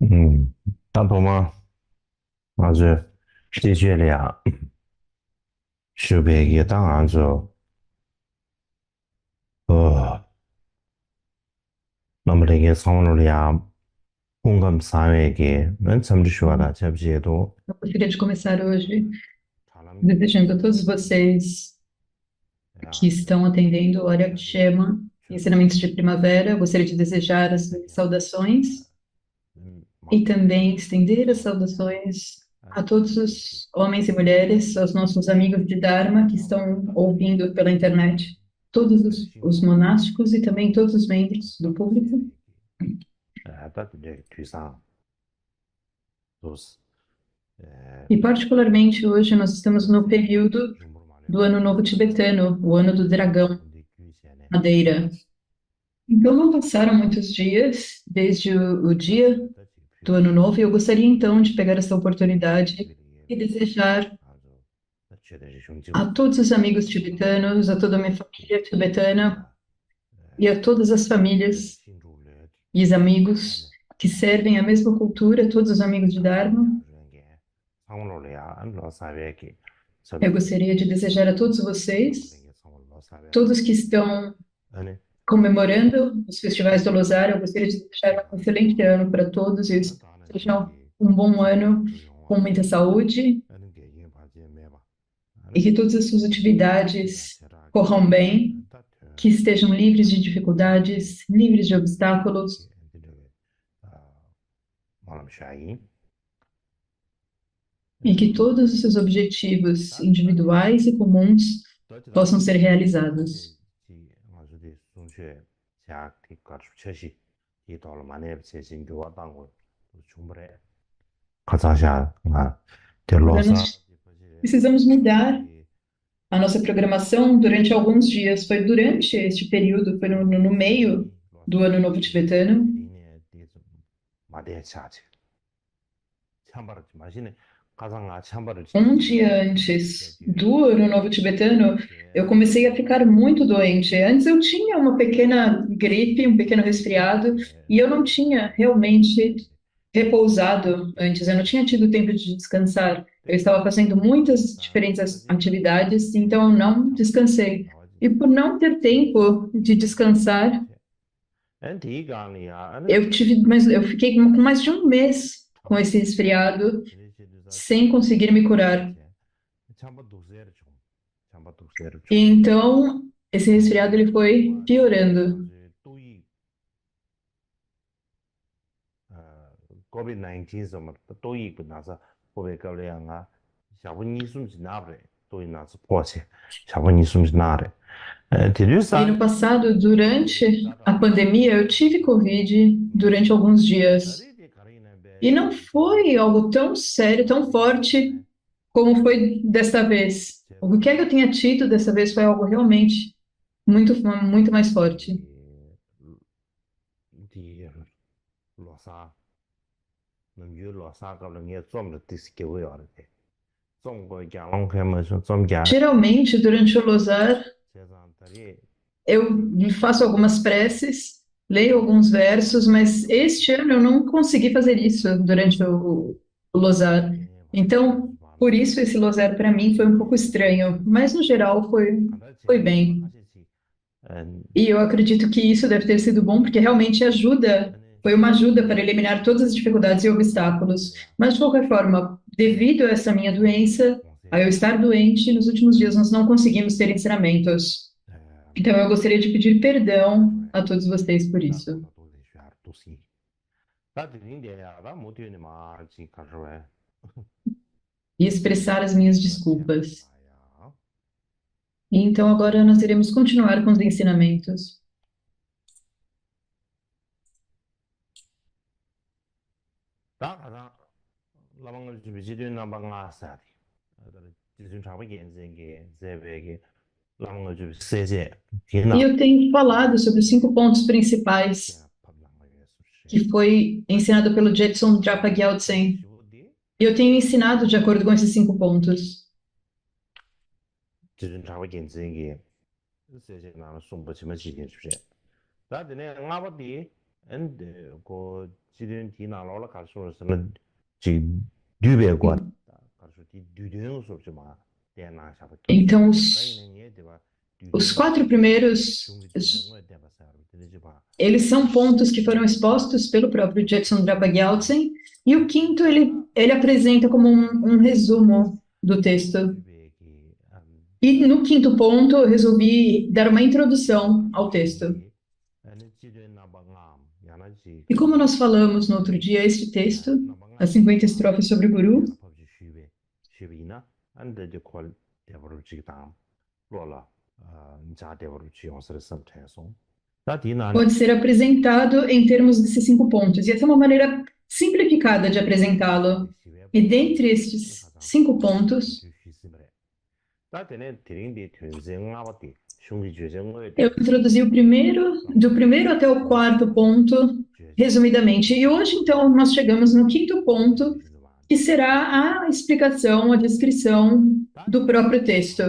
嗯，大头吗？아주 시주엘이야. 슈베기 땅 아주 어 넘버링의 성원이야. 공감 사회에게 넌 참지 좋아라. 잡지에도 Eu gostaria de começar hoje 사람 desejando a todos vocês que 야 estão atendendo o Hora 아주 Shema, ensinamentos de primavera. Eu gostaria de desejar as saudações 막 e também estender as saudações a todos os homens e mulheres, aos nossos amigos de Dharma que estão ouvindo pela internet, todos os monásticos e também todos os membros do público. 따뜻하게 뒤상 dos E particularmente hoje nós estamos no período 중부로 말해 do Ano Novo Tibetano, o Ano do Dragão, 근데 규시에네 Madeira. Então, não passaram muitos dias desde o dia 뜻이 do Ano 필요시 Novo e eu gostaria então de pegar essa oportunidade 그들이 e desejar 아주 최대의 a 중지고 todos os amigos tibetanos, a toda a minha família tibetana e a todas as famílias 신주를 e os amigos que servem a mesma cultura, todos os amigos de Dharma. 상원로야 안로 사회기 Eu 섭이 gostaria de desejar a todos vocês, 남부랭이 상원로 사회 todos que estão 아니 comemorando os festivais do Losar, eu gostaria de desejar um excelente ano para todos e 나도 하는 que seja 지역이 um bom ano 지역도 com 영화 muita saúde 하는 게 이게 바지에 매봐 e 아니 que todas as suas 야 atividades 제라기 corram bem, 따뜻해 que estejam livres de dificuldades, livres de obstáculos 애들이 마음 샤이 e que todos os seus objetivos 따뜻 individuais e comuns 따뜻하고 possam ser 지 realizados. 아주 디 순수해 자기 가르쳐 처시 이 돌 만에 제신 교와 당고 충분해 가자샤 아 Agora, 델로사 nós precisamos mudar 이 a nossa programação durante alguns dias. Foi durante este período, foi no meio 이 do Ano Novo Tibetano. 리네 디좀 마대 차지 참바르지 마시네 가상 아 참바르지 Um dia antes do Ano Novo Tibetano, 제 eu comecei a ficar muito doente. Antes eu tinha uma pequena gripe, um pequeno resfriado, e eu não tinha realmente repousado antes, eu não tinha tido tempo de descansar. Eu estava fazendo muitas diferentes atividades, então eu não descansei. E por não ter tempo de descansar, 엔티가니아 아니 eu fiquei com mais de um mês com esse resfriado, 드리시드사 sem conseguir me curar. 제 참바 독세를 좀 참바 독세를 E 좀 então, esse resfriado ele foi piorando. 아주 또이 COVID-19 什么都一个那是后边搞了样啊，小不你是不是拿不来，都那是破钱，小不你是不是拿的？第六 E 三 no 年，passado, durante 咋着 a pandemia, eu tive Covid durante alguns dias. 这可能呢，E 别 não foi algo tão sério, tão 这些 forte como foi desta vez. 这 O que é que eu tinha tido dessa vez foi algo realmente muito mais forte. 第罗萨，能有罗萨搞了，你做不了第十九个月了的，中国讲龙开门说中家，Geralmente, durante o Losar, 这上这里 eu faço algumas preces, leio alguns versos, mas este ano eu não consegui fazer isso durante o Losar. 天天把这个 Então, 是吧 por isso esse Losar para mim foi um pouco estranho, mas no geral foi 看到这个 bem. 而且是嗯 E eu acredito que isso deve ter sido bom, porque realmente ajuda, foi uma ajuda para eliminar todas as dificuldades e obstáculos. Mas, de qualquer forma, devido a essa minha doença, a eu estar doente, nos últimos dias nós não conseguimos ter ensinamentos. Então, eu gostaria de pedir perdão a todos vocês por isso e expressar as minhas desculpas. E então, agora nós iremos continuar com os ensinamentos. E eu tenho falado sobre os 5 pontos principais que foi ensinado pelo Jetson Drapa Gyaltsen. E eu tenho ensinado de acordo com esses 5 pontos. 근데 그 지금 디나로라 가수로서는 지 뉴베고 가수 디 뉴되는 수없지 마 대나 샤바급 Então, 다이는 예 대바 os 뉴되는 quatro primeiros, 중기 되는 대바 사람 되지 봐 eles são pontos que foram expostos pelo próprio Jackson Drapa-Gyaltsen, e o quinto ele apresenta como um resumo do texto. 뉴베기 E no quinto ponto, eu resolvi dar uma introdução ao texto. 이 아니 지된 나방암 야나지 E como nós falamos no outro dia, este texto, as 50 estrofes sobre o Guru, 법지 쉬베 쉬비나 안데 콜 대버르지 당 로라 자 대버르지 용서를 섬태소 다 디나 pode ser apresentado em termos desses 5 pontos. E essa é uma maneira simplificada de apresentá-lo. E dentre estes 5 pontos, eu introduzi o primeiro, do primeiro até o quarto ponto, resumidamente. E hoje, então, nós chegamos no quinto ponto, que será a explicação, a descrição do próprio texto.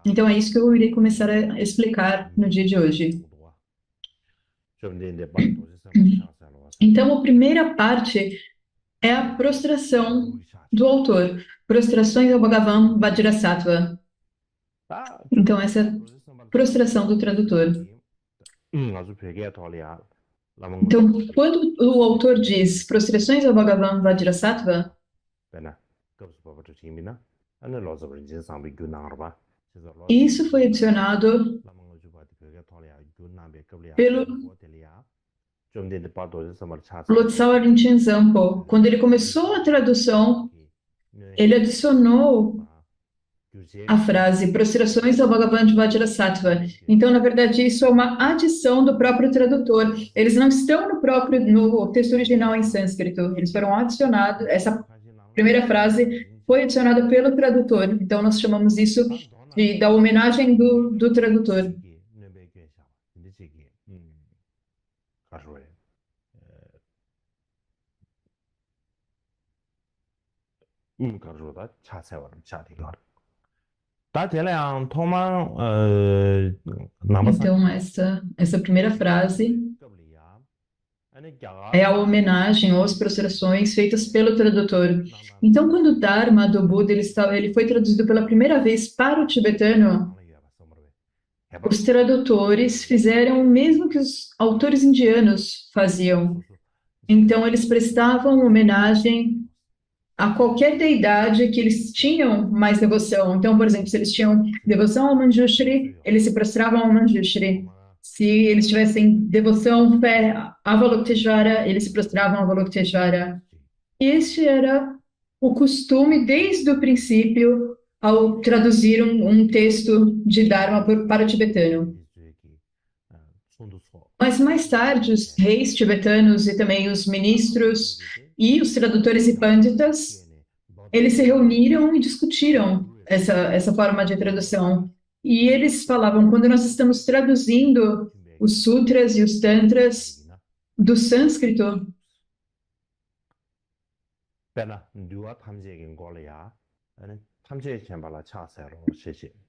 Então, é isso que eu irei começar a explicar no dia de hoje. Então, a primeira parte é a prostração do autor. Prostrações ao Bhagavan Vajrasattva. Então, essa é a prostração do tradutor. Então, quando o autor diz prostrações ao Bhagavan Vajrasattva, isso foi adicionado pelo Lotsawa Rinchen Zampo. Quando ele começou a tradução, ele adicionou a frase prostrações ao Bhagavan Vajrasattva. Então, na verdade, isso é uma adição do próprio tradutor. Eles não estão no texto original em sânscrito. Eles foram adicionados. Essa primeira frase foi adicionada pelo tradutor. Então, nós chamamos isso da homenagem do tradutor. Então, essa primeira frase é a homenagem ou as prostrações feitas pelo tradutor. Então, quando o Dharma do Buda ele foi traduzido pela primeira vez para o tibetano, os tradutores fizeram o mesmo que os autores indianos faziam. Então, eles prestavam homenagem a qualquer deidade que eles tinham mais devoção. Então, por exemplo, se eles tinham devoção ao Manjushri, eles se prostravam ao Manjushri. Se eles tivessem devoção, fé a Avalokiteshvara, eles se prostravam a Avalokiteshvara. Este era o costume desde o princípio ao traduzir um texto de Dharma para o tibetano. Mas mais tarde, os reis tibetanos e também os ministros e os tradutores e pânditas, eles se reuniram e discutiram essa forma de tradução. E eles falavam, quando nós estamos traduzindo os sutras e os tantras do sânscrito,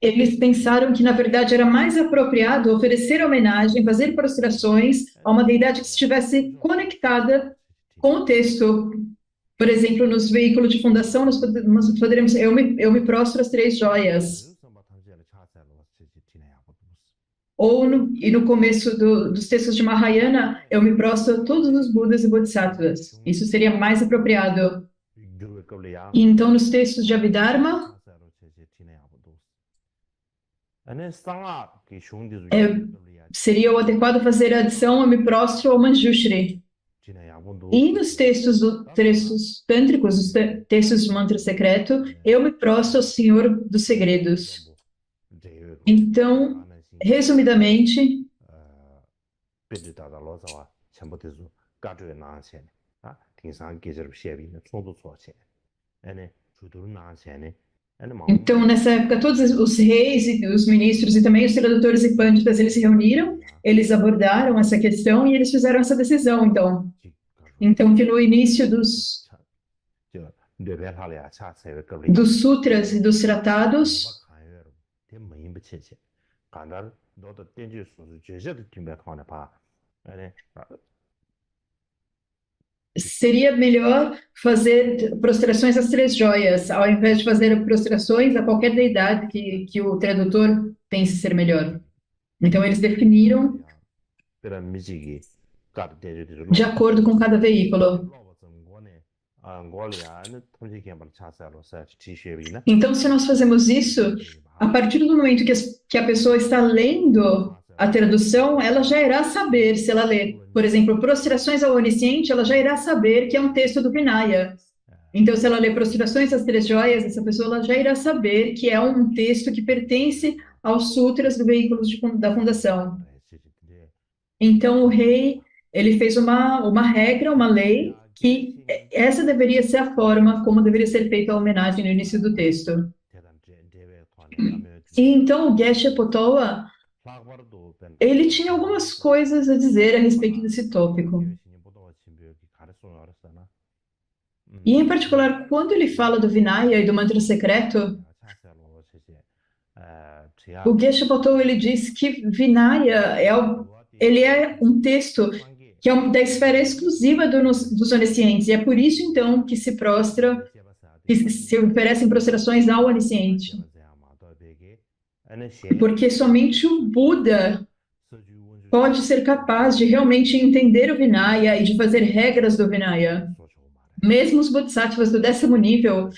eles pensaram que, na verdade, era mais apropriado oferecer homenagem, fazer prostrações a uma deidade que estivesse conectada com o texto. Por exemplo, nos veículos de fundação, nós poderíamos, eu me prostro às 3 joias. E no começo dos textos de Mahayana, eu me prostro a todos os Budas e Bodhisattvas. Isso seria mais apropriado. E então, nos textos de Abhidharma, seria o adequado fazer a adição eu me prostro ao Manjushri. E nos textos tântricos, os textos de mantra secreto, eu me prostro ao Senhor dos Segredos. Então, resumidamente, então, nessa época, todos os reis e os ministros e também os tradutores e pânditas, eles se reuniram, eles abordaram essa questão e eles fizeram essa decisão, então que no início dos sutras e dos tratados, seria melhor fazer prostrações às três joias, ao invés de fazer prostrações a qualquer deidade que o tradutor pense ser melhor. Então, eles definiram 그런 미지기 까르데르디르 de 로바 acordo com cada veículo. 로바 정권에 angoliano tonji kembar chasalo sa tishebi Então, se nós fazemos isso, a partir do momento que a pessoa está lendo a tradução, ela já irá saber, se ela lê, por exemplo, Prostrações ao Onisciente, ela já irá saber que é um texto do Vinaya. Então, se ela lê Prostrações às Três Joias, essa pessoa ela já irá saber que é um texto que pertence aos sutras do veículo da fundação. Então, o rei, ele fez uma regra, uma lei, que essa deveria ser a forma como deveria ser feita a homenagem no início do texto. E então, o Geshe Potoa, ele tinha algumas coisas a dizer a respeito desse tópico. E, em particular, quando ele fala do Vinaya e do mantra secreto, o Geshe Potoa, ele diz que Vinaya ele é um texto que é da esfera exclusiva dos oniscientes, e é por isso, então, que se prostra, que se oferecem prostrações ao onisciente. Porque somente o Buda pode ser capaz de realmente entender o Vinaya e de fazer regras do Vinaya. Mesmo os Bodhisattvas do 10º nível,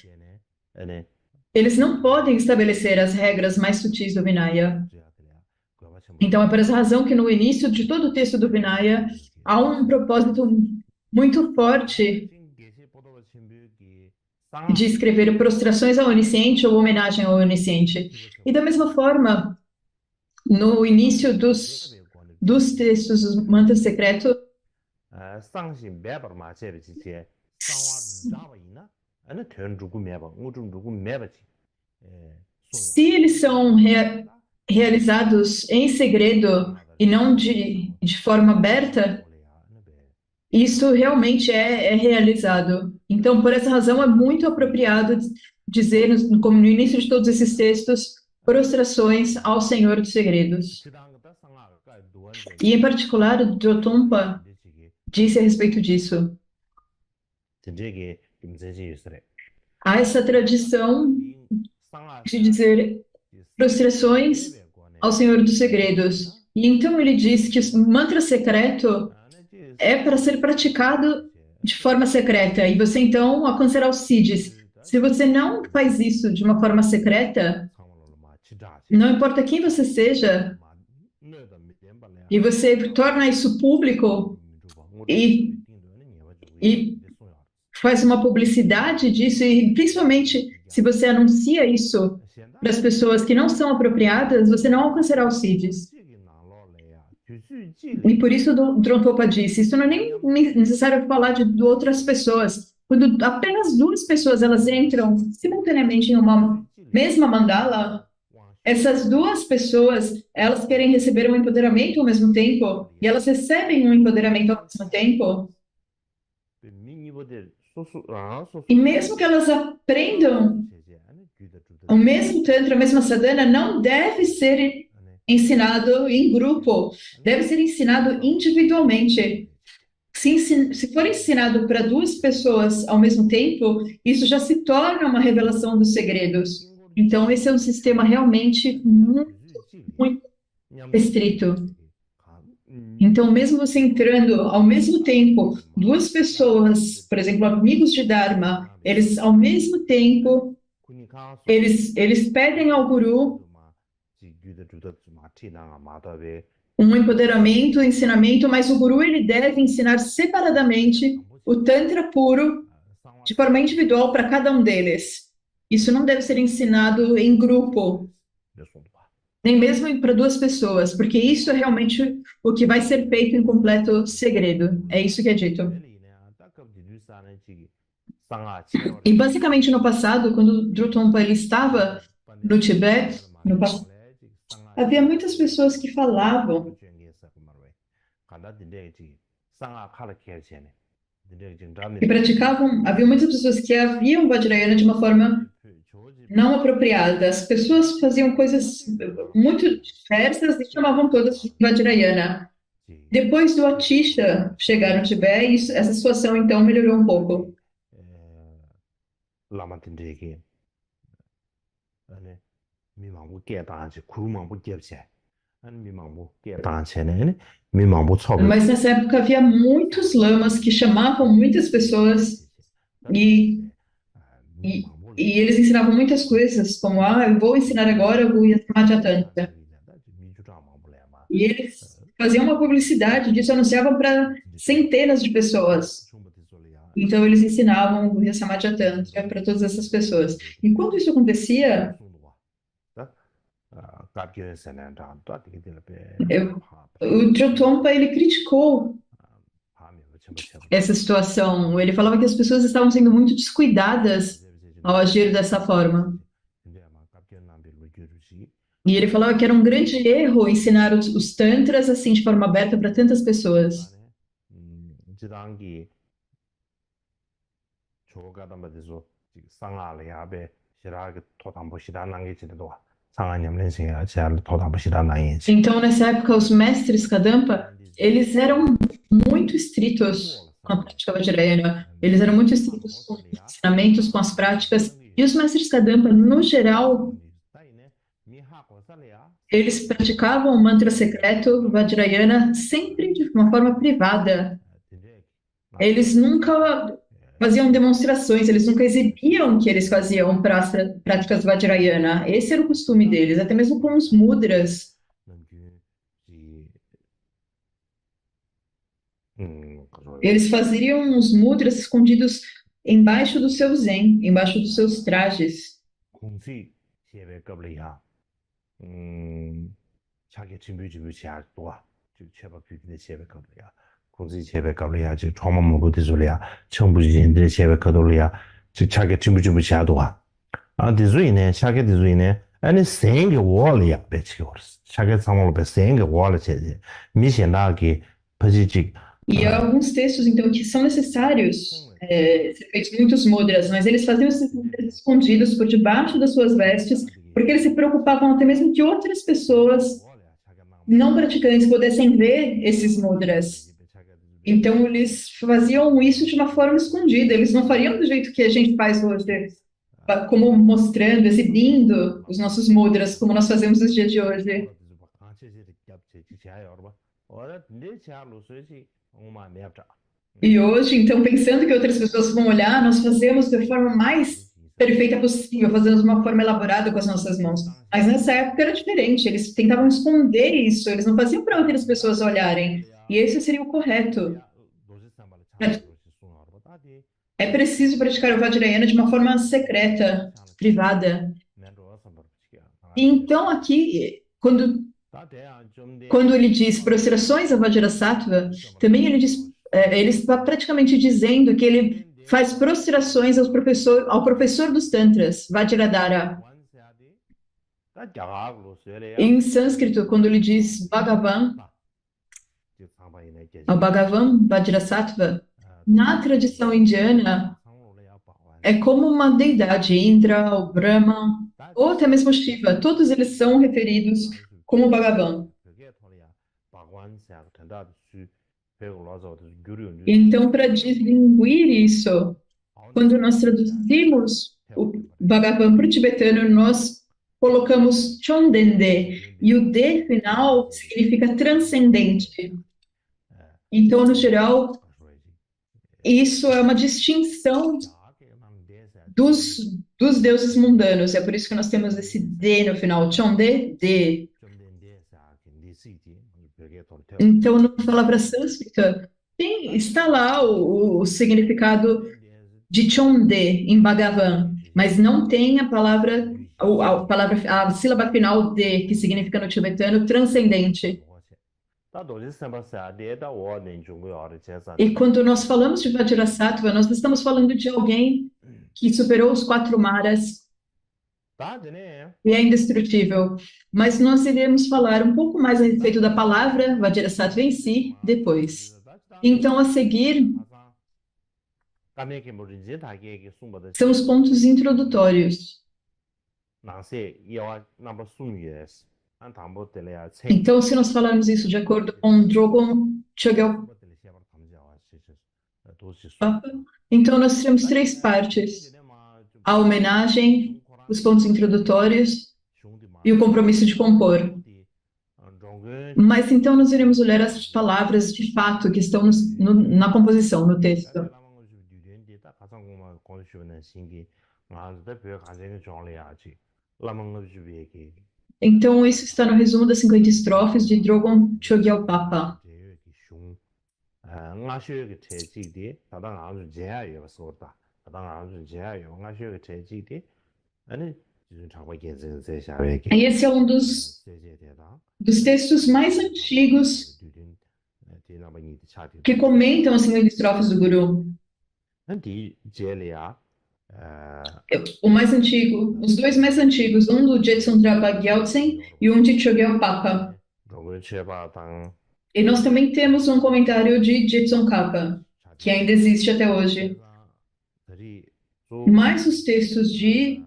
eles não podem estabelecer as regras mais sutis do Vinaya. Então, é por essa razão que no início de todo o texto do Vinaya há um propósito muito forte de escrever prostrações ao Onisciente ou homenagem ao Onisciente. E da mesma forma, no início dos textos do mantra secreto, se eles são realizados em segredo e não de forma aberta, isso realmente é realizado. Então, por essa razão, é muito apropriado dizer, como no início de todos esses textos, prostrações ao Senhor dos Segredos. E, em particular, o Drotungpa disse a respeito disso. Há essa tradição de dizer prostrações ao Senhor dos Segredos. E então ele diz que o mantra secreto é para ser praticado de forma secreta, e você então alcançará os siddhis. Se você não faz isso de uma forma secreta, não importa quem você seja, e você torna isso público e faz uma publicidade disso, e principalmente se você anuncia isso para as pessoas que não são apropriadas, você não alcançará os siddhis. E por isso o Drompa disse, isso não é nem necessário falar de outras pessoas. Quando apenas duas pessoas elas entram simultaneamente em uma mesma mandala, essas duas pessoas, elas querem receber um empoderamento ao mesmo tempo, e elas recebem um empoderamento ao mesmo tempo. E mesmo que elas aprendam o mesmo Tantra, a mesma Sadhana, não deve ser ensinado em grupo, deve ser ensinado individualmente. Se for ensinado para duas pessoas ao mesmo tempo, isso já se torna uma revelação dos segredos. Então, esse é um sistema realmente muito, muito restrito. Então, mesmo você entrando ao mesmo tempo, duas pessoas, por exemplo, amigos de Dharma, eles ao mesmo tempo, eles pedem ao Guru um empoderamento, um ensinamento, mas o Guru ele deve ensinar separadamente o Tantra puro de forma individual para cada um deles. Isso não deve ser ensinado em grupo, nem mesmo para duas pessoas, porque isso é realmente o que vai ser feito em completo segredo. É isso que é dito. E basicamente no passado, quando Drutongpa ele estava no Tibete, havia muitas pessoas que falavam e praticavam, havia muitas pessoas que haviam Vajrayana de uma forma não apropriada. As pessoas faziam coisas muito diversas e chamavam todas de Vajrayana. Depois do Atisha chegar no Tibete, essa situação então melhorou um pouco. 라마틴들에게 아니 미망부 깨달아지 구망부 깨지 아니 미망부 깨달아지는 미망부 처벌 Mas nessa época havia muitos lamas que chamavam muitas pessoas e, e eles ensinavam muitas coisas, como, eu vou ensinar agora o Yasamatyatantra. E eles faziam uma publicidade disso, anunciavam para centenas de pessoas. Então, eles ensinavam o Samadhi Tantra para todas essas pessoas. Enquanto isso acontecia, eu- o Trungpa, ele criticou essa situação. Ele falava que as pessoas estavam sendo muito descuidadas ao agir dessa forma. E ele falava que era um grande erro ensinar os tantras assim de forma aberta para tantas pessoas. 조가다마데서 상하려야베 시라게 토담보시다낭게지도 상하냠lensinha 잘 토담보시다낭게지 Então, nessa época, os mestres Kadampa, eles eram muito estritos com a prática Vajrayana. Eles eram muito estritos com os ensinamentos, com as práticas. E os mestres Kadampa, no geral, eles praticavam o mantra secreto Vajrayana sempre de uma forma privada. Eles nunca faziam demonstrações, eles nunca exibiam que eles faziam práticas Vajrayana. Esse era o costume deles, até mesmo com os mudras. Eles faziam os mudras escondidos embaixo do seu zen, embaixo dos seus trajes. 공수의 예배급이야. 음, 자기 준비 잘 도와. 즉 제발 비빈의 예배급이야. 공수의 예배급이야. 즉 정말 모르는 소리야. 정부진들의 예배급이야. 즉 자기 준비 잘 도와. 아, 디즈이네. 자기 디즈이네. 아니 생게 월이야. 배치고스. 자기 상황을 배 생게 월을 제지. 미신나기 퍼지직 E há alguns textos, então, que são necessários ser feitos muitos mudras, mas eles faziam esses mudras escondidos por debaixo das suas vestes, porque eles se preocupavam até mesmo que outras pessoas não praticantes pudessem ver esses mudras. Então, eles faziam isso de uma forma escondida, eles não fariam do jeito que a gente faz hoje, como mostrando, exibindo os nossos mudras, como nós fazemos nos dias de hoje. E hoje, então, pensando que outras pessoas vão olhar, nós fazemos da forma mais perfeita possível, fazemos de uma forma elaborada com as nossas mãos. Mas nessa época era diferente, eles tentavam esconder isso, eles não faziam para outras pessoas olharem. E esse seria o correto. É preciso praticar o Vajrayana de uma forma secreta, privada. E então, aqui, quando ele diz prostrações a Vajrasattva, também ele diz, ele está praticamente dizendo que ele faz prostrações ao professor dos Tantras, Vajradhara. Em sânscrito, quando ele diz Bhagavan, ao Bhagavan Vajrasattva, na tradição indiana, é como uma deidade, Indra, ou Brahma, ou até mesmo Shiva, todos eles são referidos como Bhagavan. Então, para distinguir isso, quando nós traduzimos o Bhagavan para o tibetano, nós colocamos Chondende, e o D final significa transcendente. Então, no geral, isso é uma distinção dos deuses mundanos. É por isso que nós temos esse D no final, Chonde, D. Então, na palavra sânscrita, está lá o significado de Chonde em Bhagavan, mas não tem a sílaba final D, que significa no tibetano transcendente. E quando nós falamos de Vajrasattva, nós estamos falando de alguém que superou os 4 maras e é indestrutível. Mas nós iremos falar um pouco mais a respeito da palavra Vajrasattva em si depois. Então, a seguir, são os pontos introdutórios. Então, se nós falarmos isso de acordo com Drogon Chogyal Papa, então nós temos três partes: a homenagem, os pontos introdutórios e o compromisso de compor. Mas então nós iremos olhar as palavras de fato que estão na composição, no texto. Então isso está no resumo das 50 estrofes de Drogon Chogyal Papa. E esse é um dos textos mais antigos que comentam as 50 estrofes do Guru. O mais antigo, os dois mais antigos, um do Jetsun Drapa Gyaltsen e um de Chogyal Papa. E nós também temos um comentário de Jetsun Kappa, que ainda existe até hoje. Mas os textos de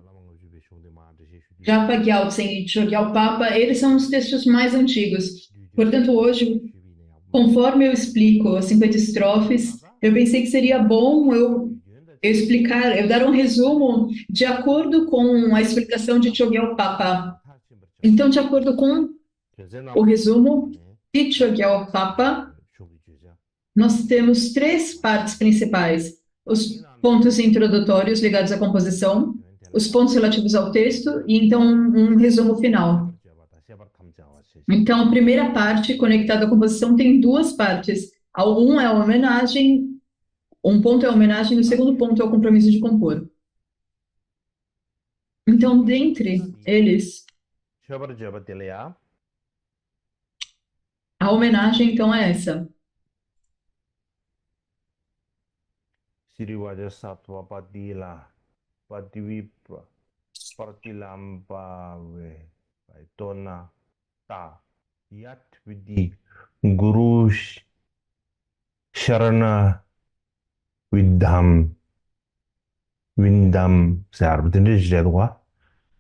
Drapa Gyaltsen e Chogyal Papa, eles são os textos mais antigos. Portanto, hoje, conforme eu explico as 50 estrofes, eu pensei que seria bom eu explicar, eu dar um resumo de acordo com a explicação de Chogyal Papa. Então, de acordo com o resumo de Chogyal Papa, nós temos três partes principais: os pontos introdutórios ligados à composição, os pontos relativos ao texto e então um resumo final. Então, a primeira parte, conectada à composição, tem duas partes. Um é a homenagem, um ponto é a homenagem, e o segundo ponto é o compromisso de compor. Então, dentre eles, a homenagem, então, é essa. Guru Sharana Vindam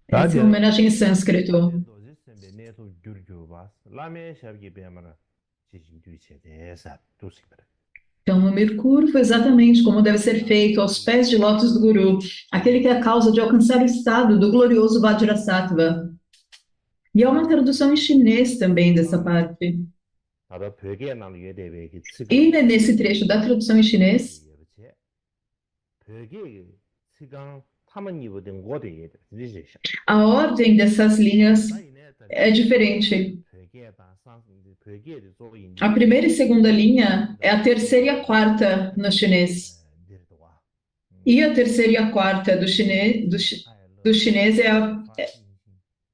Essa é a homenagem em sânscrito. Então, o Mercúrio foi exatamente como deve ser feito aos pés de lótus do Guru, aquele que é a causa de alcançar o estado do glorioso Vajrasattva. E há uma tradução em chinês também dessa parte. E nesse trecho da tradução em chinês, a ordem dessas linhas é diferente. A primeira e segunda linha é a terceira e a quarta no chinês. E a terceira e a quarta do chinês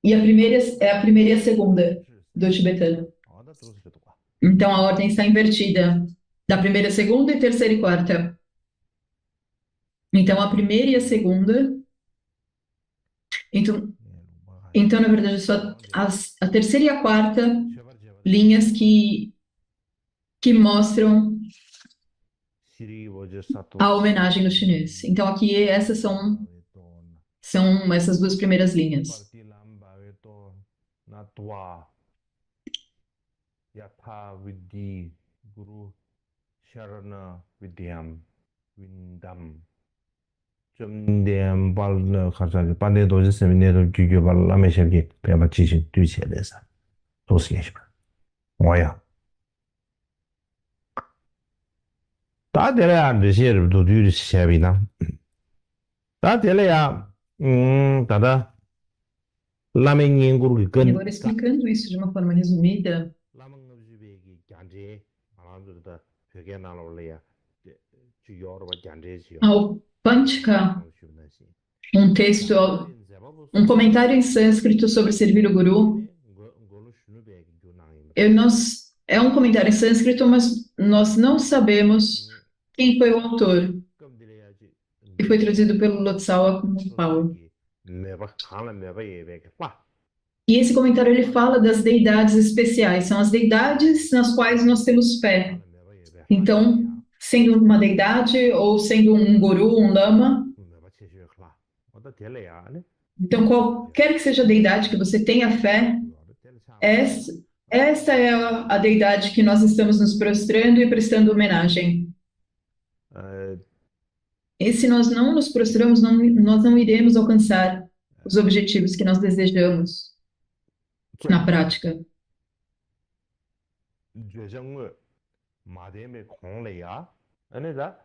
e a primeira e a segunda do tibetano. Então a ordem está invertida. Da primeira, segunda e terceira e quarta. Então a primeira e a segunda. Então na verdade, só a terceira e a quarta linhas que mostram a homenagem no chinês. Então aqui essas são essas duas primeiras linhas. E agora, explicando isso de uma forma resumida, ao Panchaka, um texto, um comentário em sânscrito sobre servir o Guru, é um comentário em sânscrito, mas nós não sabemos quem foi o autor. E foi traduzido pelo Lotsawa como Paulo. E esse comentário ele fala das deidades especiais, são as deidades nas quais nós temos fé. Então, sendo uma deidade ou sendo um guru, um lama, então qualquer que seja a deidade que você tenha fé, Essa, essa é a deidade que nós estamos nos prostrando e prestando homenagem. 어, E se nós não nos prostramos, nós não iremos alcançar os objetivos que nós desejamos na prática. 죄정을 마뎀에 공래야 아니다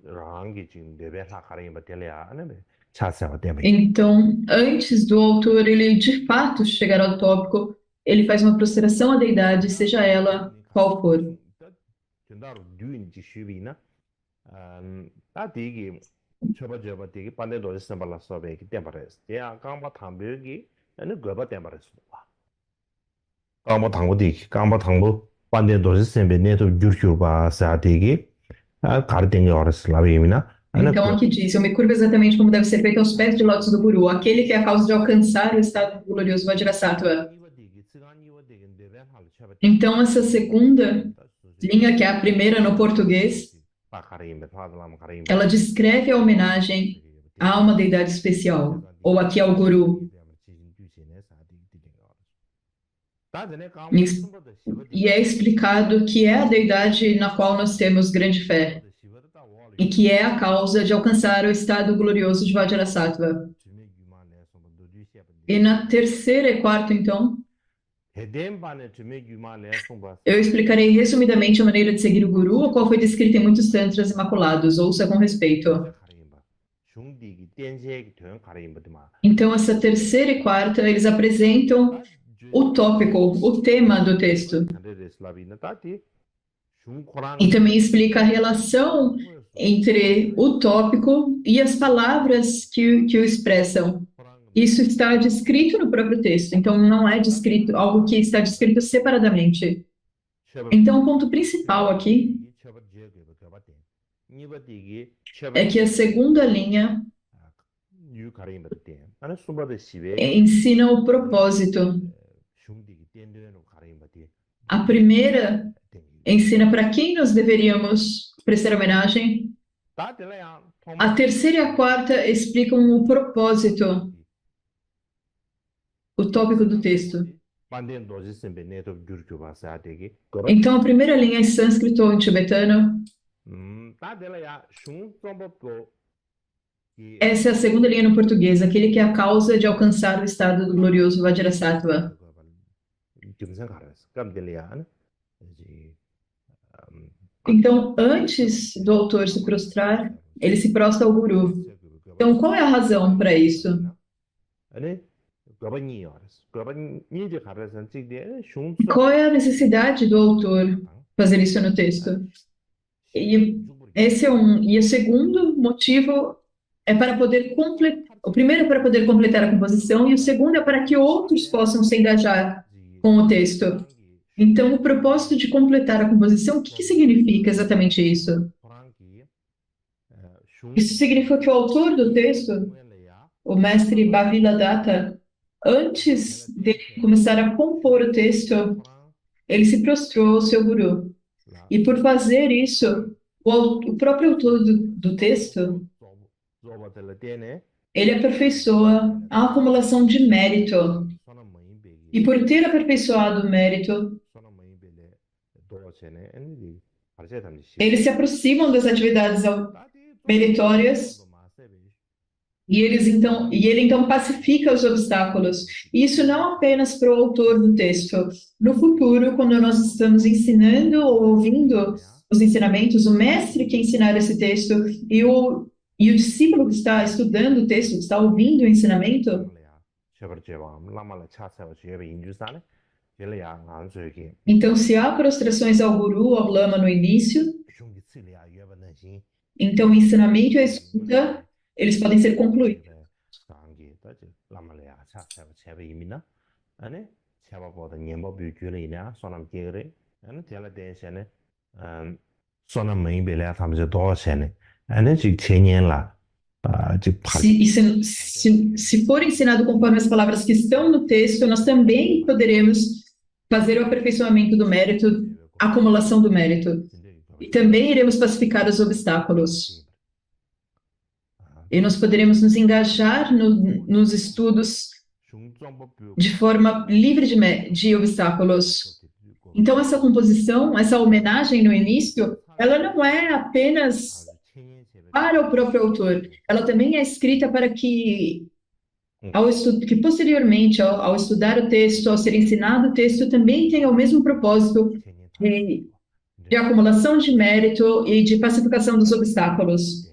랑기 지금 레벨 하카리 바텔이야 아니면 차세와 때문에 Então, antes do autor ele de fato chegar ao tópico, ele faz uma prostração à deidade, seja ela qual for. 전다로 뉴인지 슈비나 다 되게 저번 되게 반대로 했으면 발라서 베기 때문에 야 강바 담배기 아니 거바 때문에 강바 당고디 강바 당고 반대로 했으면 네도 줄줄바 사되기 가르된 게 어렸을라비미나 아니 Então, aqui diz: eu me curvo exatamente como deve ser feito aos pés de lótus do Guru, aquele que é a causa de alcançar o estado glorioso Vajrasattva. Então, essa segunda linha, que é a primeira no português, ela descreve a homenagem a uma deidade especial, ou aqui ao Guru. E é explicado que é a deidade na qual nós temos grande fé, e que é a causa de alcançar o estado glorioso de Vajrasattva. E na terceira e quarta, então, eu explicarei resumidamente a maneira de seguir o Guru, a qual foi descrita em muitos tantras imaculados. Ouça com respeito. Então, essa terceira e quarta, eles apresentam o tópico, o tema do texto. E também explica a relação entre o tópico e as palavras que o expressam. Isso está descrito no próprio texto, então não é descrito algo que está descrito separadamente. Então, o ponto principal aqui é que a segunda linha ensina o propósito. A primeira ensina para quem nós deveríamos prestar homenagem. A terceira e a quarta explicam o propósito, o tópico do texto. Então, a primeira linha em sânscrito ou em tibetano. Essa é a segunda linha no português, aquele que é a causa de alcançar o estado do glorioso Vajrasattva. Então, antes do autor se prostrar, ele se prostra ao Guru. Então, qual é a razão para isso? Qual é a necessidade do autor fazer isso no texto? E esse é e o segundo motivo é para poder completar. O primeiro é para poder completar a composição e o segundo é para que outros possam se engajar com o texto. Então, o propósito de completar a composição, o que significa exatamente isso? Isso significa que o autor do texto, o mestre Bhavila Datta, antes de começar a compor o texto, ele se prostrou ao seu guru. E por fazer isso, o próprio autor do texto, ele aperfeiçoa a acumulação de mérito. E por ter aperfeiçoado o mérito, eles se aproximam das atividades meritórias e ele então pacifica os obstáculos. E isso não apenas para o autor do texto. No futuro, quando nós estamos ensinando ou ouvindo os ensinamentos, o mestre que ensinar esse texto e o discípulo que está estudando o texto, que está ouvindo o ensinamento, então se há prostrações ao Guru, ao Lama no início, então o ensinamento e a escuta, eles podem ser concluídos. Se for ensinado conforme as palavras que estão no texto, nós também poderemos fazer o aperfeiçoamento do mérito, a acumulação do mérito. E também iremos pacificar os obstáculos. E nós poderemos nos engajar nos estudos de forma livre de obstáculos. Então, essa composição, essa homenagem no início, ela não é apenas para o próprio autor, ela também é escrita para que, que posteriormente, ao estudar o texto, ao ser ensinado o texto, também tenha o mesmo propósito de, de acumulação de mérito e de pacificação dos obstáculos.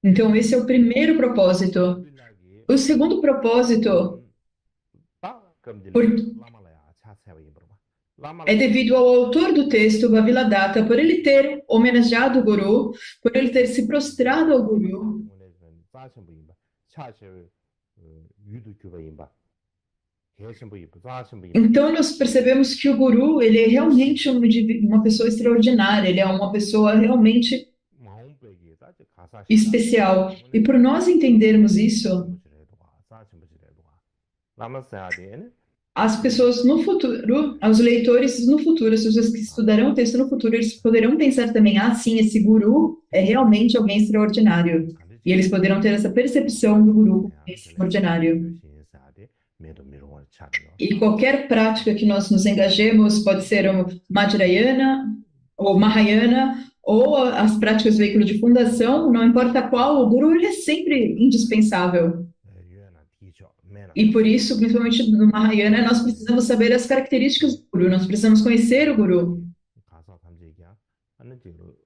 Então, esse é o primeiro propósito. O segundo propósito por- é devido ao autor do texto, Bhaviladatta, por ele ter homenageado o Guru, por ele ter se prostrado ao Guru. Então, nós percebemos que o Guru, ele é realmente uma pessoa extraordinária, ele é uma pessoa realmente especial. E por nós entendermos isso, as pessoas no futuro, os leitores no futuro, as pessoas que estudarão o texto no futuro, eles poderão pensar também, ah, sim, esse guru é realmente alguém extraordinário. E eles poderão ter essa percepção do guru como extraordinário. E qualquer prática que nós nos engajemos, pode ser o Madhyayana, ou Mahayana, ou as práticas do veículo de fundação, não importa qual, o guru ele é sempre indispensável. E por isso, principalmente no Mahayana, nós precisamos saber as características do Guru, nós precisamos conhecer o Guru,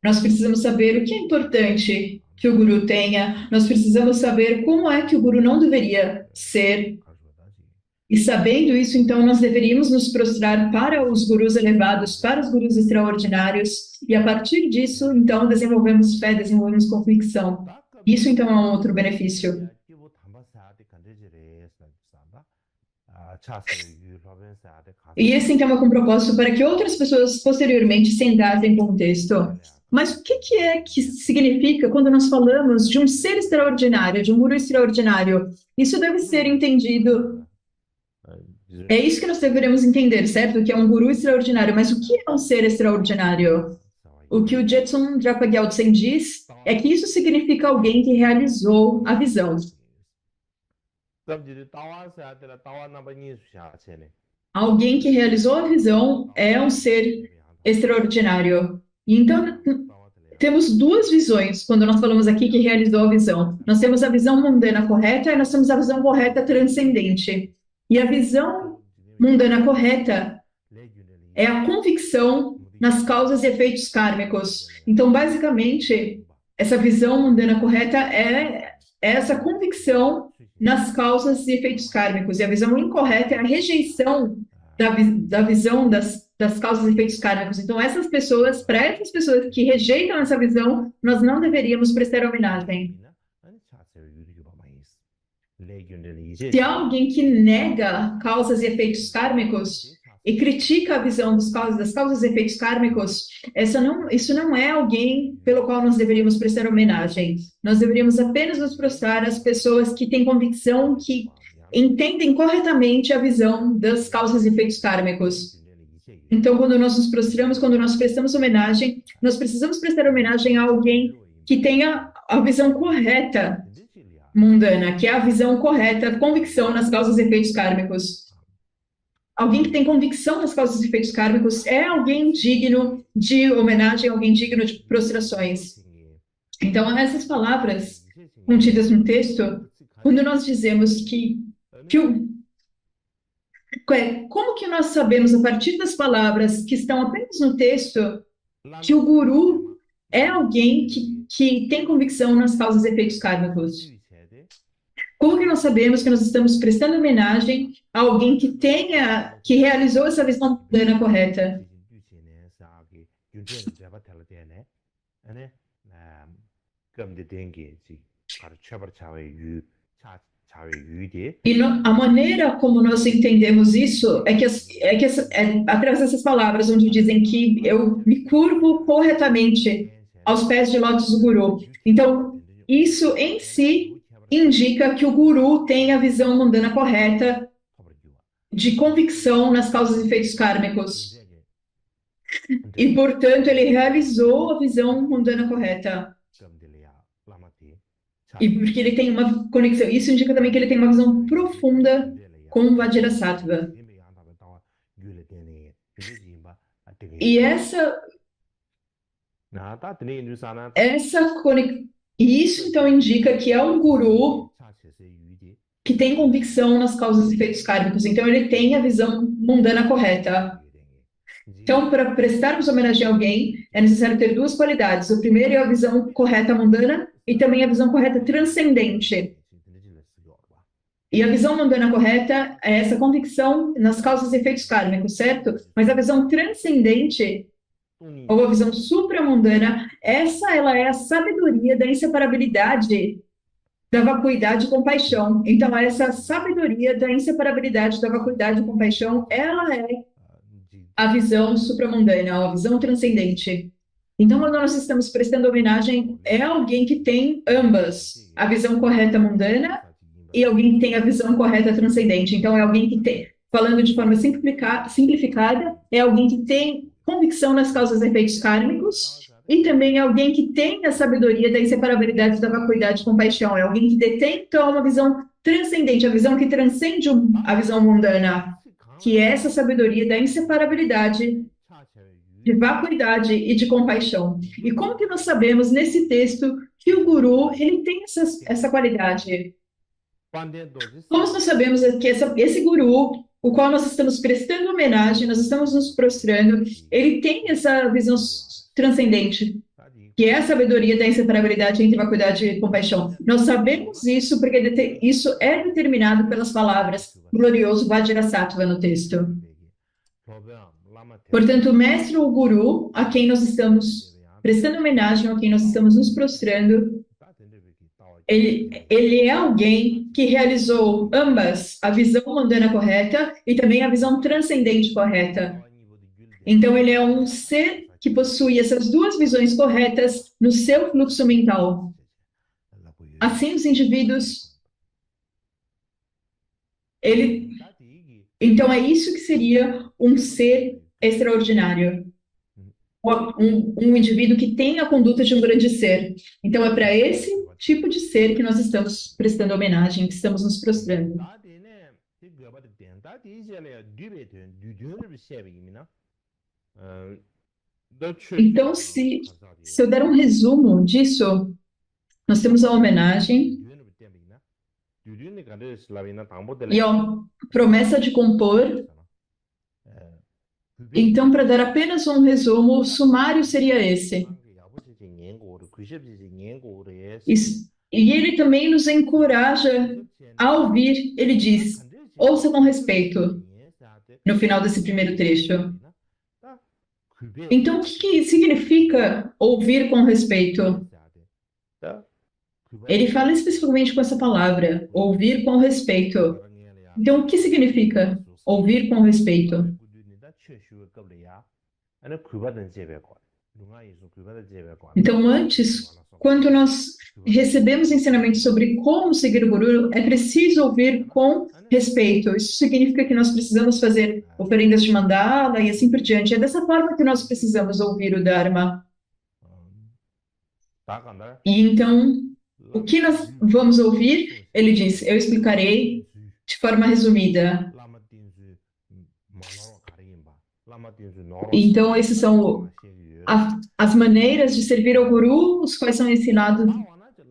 nós precisamos saber o que é importante que o Guru tenha, nós precisamos saber como é que o Guru não deveria ser. E sabendo isso, então, nós deveríamos nos prostrar para os Gurus elevados, para os Gurus extraordinários, e a partir disso, então, desenvolvemos fé, desenvolvemos convicção. Isso, então, é um outro benefício. E esse, então, é com propósito para que outras pessoas posteriormente se engajem com o texto. Mas o que é que significa quando nós falamos de um ser extraordinário, de um guru extraordinário? Isso deve ser entendido. É isso que nós deveremos entender, certo? Que é um guru extraordinário. Mas o que é um ser extraordinário? O que o Jetsun Drapa Gyaltsen diz é que isso significa alguém que realizou a visão. Alguém que realizou a visão é um ser extraordinário. Então, temos duas visões quando nós falamos aqui que realizou a visão. Nós temos a visão mundana correta e nós temos a visão correta transcendente. E a visão mundana correta é a convicção nas causas e efeitos kármicos. Então, basicamente, essa visão mundana correta é essa convicção nas causas e efeitos kármicos. E a visão incorreta é a rejeição da visão das causas e efeitos kármicos. Então, para essas pessoas que rejeitam essa visão, nós não deveríamos prestar homenagem. Se há alguém que nega causas e efeitos kármicos e critica a visão das causas e efeitos kármicos, isso não é alguém pelo qual nós deveríamos prestar homenagem. Nós deveríamos apenas nos prostrar às pessoas que têm convicção, que entendem corretamente a visão das causas e efeitos kármicos. Então, quando nós nos prostramos, quando nós prestamos homenagem, nós precisamos prestar homenagem a alguém que tenha a visão correta mundana, que é a visão correta, a convicção nas causas e efeitos kármicos. Alguém que tem convicção nas causas e efeitos kármicos é alguém digno de homenagem, alguém digno de prostrações. Então, essas palavras contidas no texto, quando nós dizemos como que nós sabemos, a partir das palavras que estão apenas no texto, que o guru é alguém que tem convicção nas causas e efeitos kármicos? Como que nós sabemos que nós estamos prestando homenagem a alguém que realizou essa visão mundana correta? E a maneira como nós entendemos isso é através dessas palavras, onde dizem que eu me curvo corretamente aos pés de lótus do Guru. Então, isso em si indica que o Guru tem a visão mundana correta de convicção nas causas e efeitos kármicos. E, portanto, ele realizou a visão mundana correta. E porque ele tem uma conexão. Isso indica também que ele tem uma visão profunda com o Vajrasattva. E essa conexão. E isso então indica que é um guru que tem convicção nas causas e efeitos kármicos. Então ele tem a visão mundana correta. Então, para prestarmos homenagem a alguém, é necessário ter duas qualidades. O primeiro é a visão correta mundana e também a visão correta transcendente. E a visão mundana correta é essa convicção nas causas e efeitos kármicos, certo? Mas a visão transcendente, ou a visão supramundana, ela é a sabedoria da inseparabilidade, da vacuidade e compaixão. Então, essa sabedoria da inseparabilidade, da vacuidade e compaixão, ela é a visão supramundana, a visão transcendente. Então, quando nós estamos prestando homenagem, é alguém que tem ambas, a visão correta mundana e alguém que tem a visão correta transcendente. Então, é alguém que tem, falando de forma simplificada, é alguém que tem convicção nas causas e efeitos kármicos e também é alguém que tem a sabedoria da inseparabilidade, da vacuidade e compaixão. É alguém que detém, então, uma visão transcendente, a visão que transcende a visão mundana, que é essa sabedoria da inseparabilidade, de vacuidade e de compaixão. E como que nós sabemos nesse texto que o guru ele tem essa qualidade? Como nós sabemos que esse guru, o qual nós estamos prestando homenagem, nós estamos nos prostrando, ele tem essa visão transcendente, que é a sabedoria da inseparabilidade entre vacuidade e compaixão. Nós sabemos isso porque isso é determinado pelas palavras glorioso Vajrasattva no texto. Portanto, o mestre ou guru, a quem nós estamos prestando homenagem, a quem nós estamos nos prostrando, ele é alguém que realizou ambas, a visão mundana correta e também a visão transcendente correta. Então, ele é um ser que possui essas duas visões corretas no seu fluxo mental. Assim, os indivíduos, então é isso que seria um ser extraordinário. Um indivíduo que tem a conduta de um grande ser. Então, é para esse tipo de ser que nós estamos prestando homenagem, que estamos nos prostrando. Então, se eu der um resumo disso, nós temos a homenagem e a promessa de compor. Então, para dar apenas um resumo, o sumário seria esse. E ele também nos encoraja a ouvir, ele diz, ouça com respeito, no final desse primeiro trecho. Então, o que significa ouvir com respeito? Ele fala especificamente com essa palavra, ouvir com respeito. Então, o que significa ouvir com respeito? Então, antes, quando nós recebemos ensinamentos sobre como seguir o Guru, é preciso ouvir com respeito. Isso significa que nós precisamos fazer oferendas de mandala e assim por diante. É dessa forma que nós precisamos ouvir o Dharma. E então, o que nós vamos ouvir? Ele diz, eu explicarei de forma resumida. Então, esses são as maneiras de servir ao Guru, os quais são ensinados,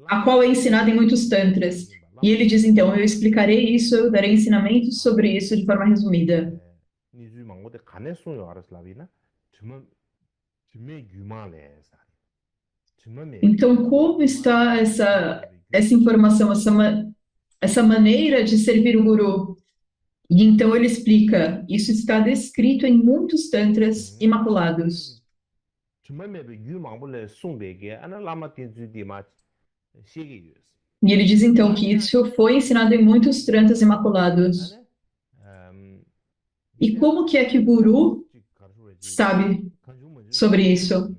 a qual é ensinado em muitos tantras. E ele diz, então, eu explicarei isso, eu darei ensinamentos sobre isso de forma resumida. Então, como está essa informação, essa maneira de servir o Guru? E então ele explica, isso está descrito em muitos tantras imaculados. E ele diz então que isso foi ensinado em muitos tantras imaculados. E como que é que o Guru sabe sobre isso?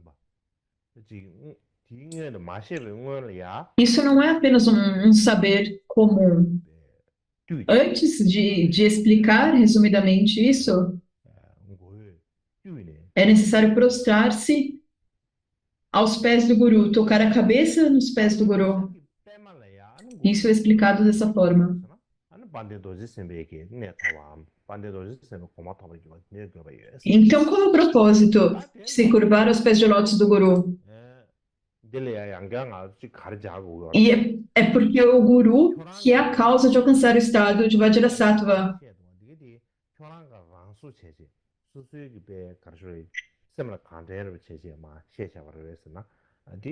Isso não é apenas um saber comum. Antes de explicar resumidamente isso, é necessário prostrar-se aos pés do Guru, tocar a cabeça nos pés do Guru. Isso é explicado dessa forma. Então, qual é o propósito de se curvar aos pés de lótus do Guru? E é porque o Guru que é a causa de alcançar o estado de Vajrasattva.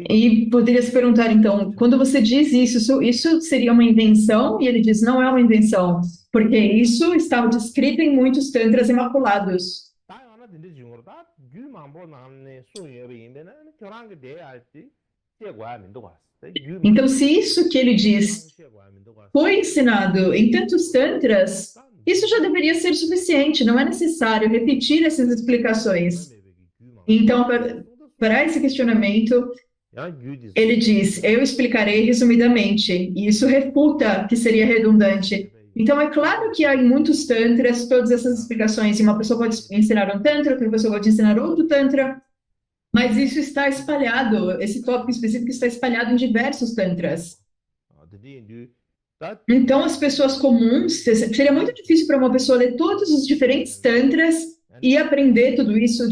E poderia se perguntar, então, quando você diz isso, isso seria uma invenção? E ele diz, não é uma invenção, porque isso estava descrito em muitos tantras imaculados. Então, se isso que ele diz foi ensinado em tantos tantras, isso já deveria ser suficiente, não é necessário repetir essas explicações. Então, para esse questionamento, ele diz: eu explicarei resumidamente, e isso refuta que seria redundante. Então, é claro que há em muitos tantras todas essas explicações, e uma pessoa pode ensinar um tantra, outra pessoa pode ensinar outro tantra, mas isso está espalhado, esse tópico específico está espalhado em diversos tantras. Então, as pessoas comuns, seria muito difícil para uma pessoa ler todos os diferentes tantras e aprender tudo isso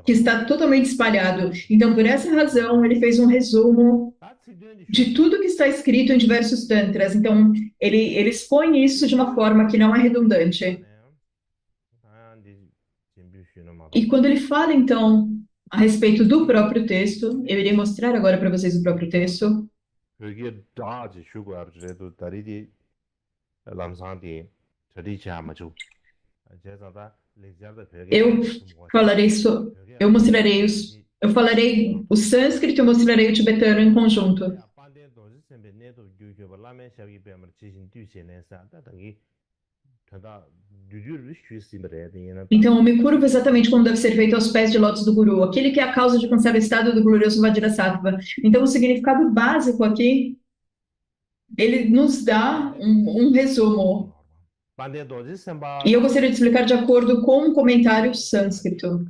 que está totalmente espalhado. Então, por essa razão, ele fez um resumo de tudo que está escrito em diversos tantras. Então, ele expõe isso de uma forma que não é redundante. E quando ele fala, então, a respeito do próprio texto, eu irei mostrar agora para vocês o próprio texto. Eu falarei, eu mostrarei eu falarei o sânscrito e eu mostrarei o tibetano em conjunto. Então, eu me curvo exatamente como deve ser feito aos pés de lótus do Guru, aquele que é a causa de alcançar o estado do glorioso Vajrasattva. Então, o significado básico aqui, ele nos dá um resumo. E eu gostaria de explicar de acordo com um comentário sânscrito.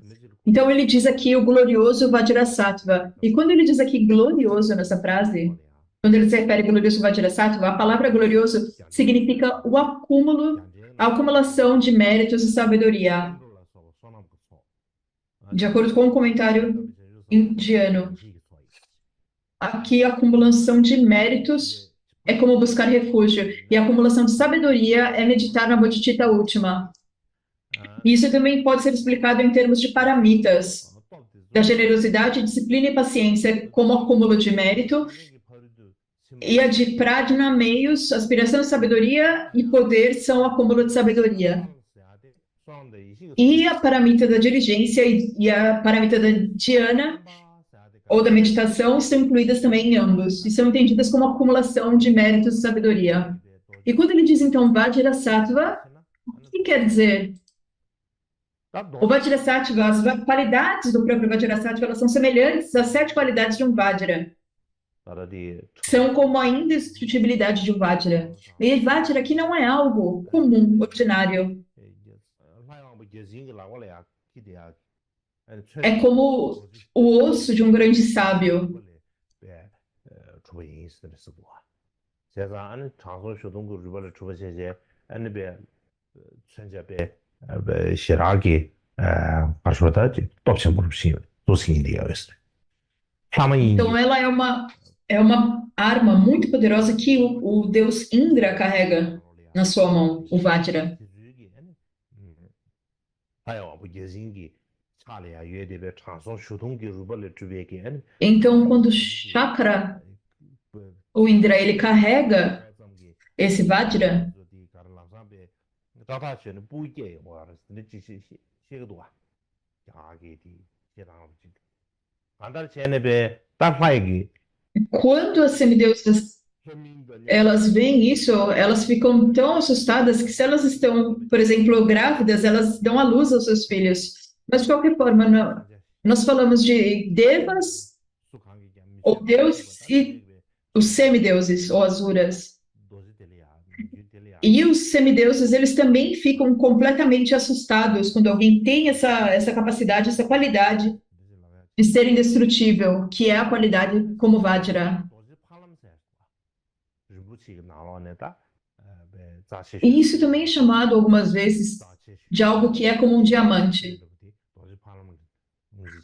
Então, ele diz aqui o glorioso Vajrasattva. E quando ele diz aqui glorioso nessa frase, quando ele se refere ao glorioso Vajrasattva, a palavra glorioso significa o acúmulo, a acumulação de méritos e sabedoria. De acordo com o comentário indiano, aqui a acumulação de méritos é como buscar refúgio, e a acumulação de sabedoria é meditar na Bodhicitta última. Isso também pode ser explicado em termos de paramitas, da generosidade, disciplina e paciência como acúmulo de mérito, e a de pradna, meios, aspiração de sabedoria e poder são acúmulo de sabedoria. E a paramita da diligência e a paramita da dhyana, ou da meditação, são incluídas também em ambos, e são entendidas como acumulação de méritos e sabedoria. E quando ele diz, então, Vajrasattva, o que quer dizer? O Vajrasattva, as qualidades do próprio Vajrasattva, elas são semelhantes às 7 qualidades de um Vajra. São como a indestrutibilidade de um Vajra. E Vajra aqui não é algo comum, ordinário. É como o osso de um grande sábio. Então, ela é uma arma muito poderosa que o deus Indra carrega na sua mão, o Vajra. Então, quando o chakra, o Indra, ele carrega esse Vajra, quando as semideusas elas veem isso, elas ficam tão assustadas que se elas estão, por exemplo, grávidas, elas dão à luz aos seus filhos. Mas de qualquer forma, nós falamos de devas ou deuses e os semideuses ou asuras. E os semideuses, eles também ficam completamente assustados quando alguém tem essa capacidade, essa qualidade de ser indestrutível, que é a qualidade como Vajra. E isso também é chamado algumas vezes de algo que é como um diamante,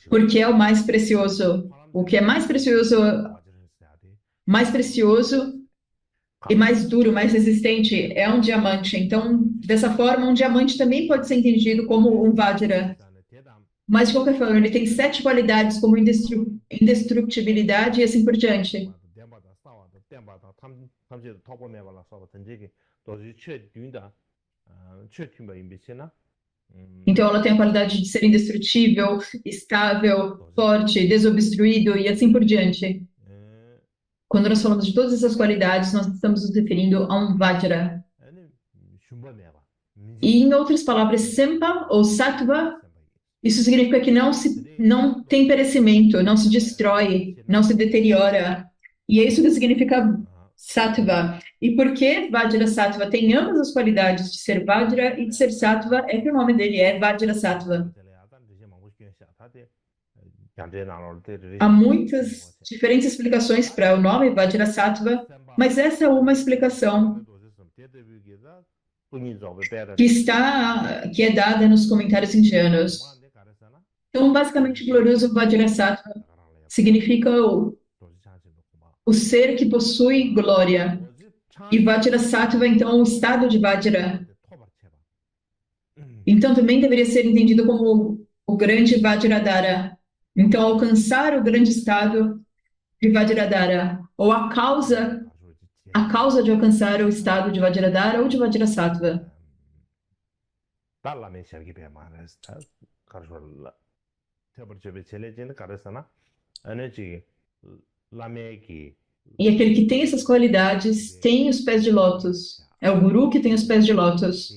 porque é o mais precioso. O que é mais precioso e mais duro, mais resistente é um diamante. Então, dessa forma, um diamante também pode ser entendido como um Vajra. Mas, de qualquer forma, ele tem 7 qualidades, como indestrutibilidade e assim por diante. Então, ela tem a qualidade de ser indestrutível, estável, forte, desobstruído e assim por diante. Quando nós falamos de todas essas qualidades, nós estamos nos referindo a um Vajra. E, em outras palavras, Sempa ou Sattva, isso significa que não tem perecimento, não se destrói, não se deteriora. E é isso que significa Sattva. E por que Vajra Sattva tem ambas as qualidades de ser Vajra e de ser Sattva? É que o nome dele é Vajra Sattva. Há muitas diferentes explicações para o nome Vajrasattva, mas essa é uma explicação que é dada nos comentários indianos. Então, basicamente, glorioso Vajrasattva significa o ser que possui glória. E Vajrasattva, então, o estado de Vajra. Então, também deveria ser entendido como o grande Vajradhara. Então, alcançar o grande estado de Vajradhara, ou a causa de alcançar o estado de Vajradhara ou de Vajrasattva. E aquele que tem essas qualidades tem os pés de lótus. É o guru que tem os pés de lótus.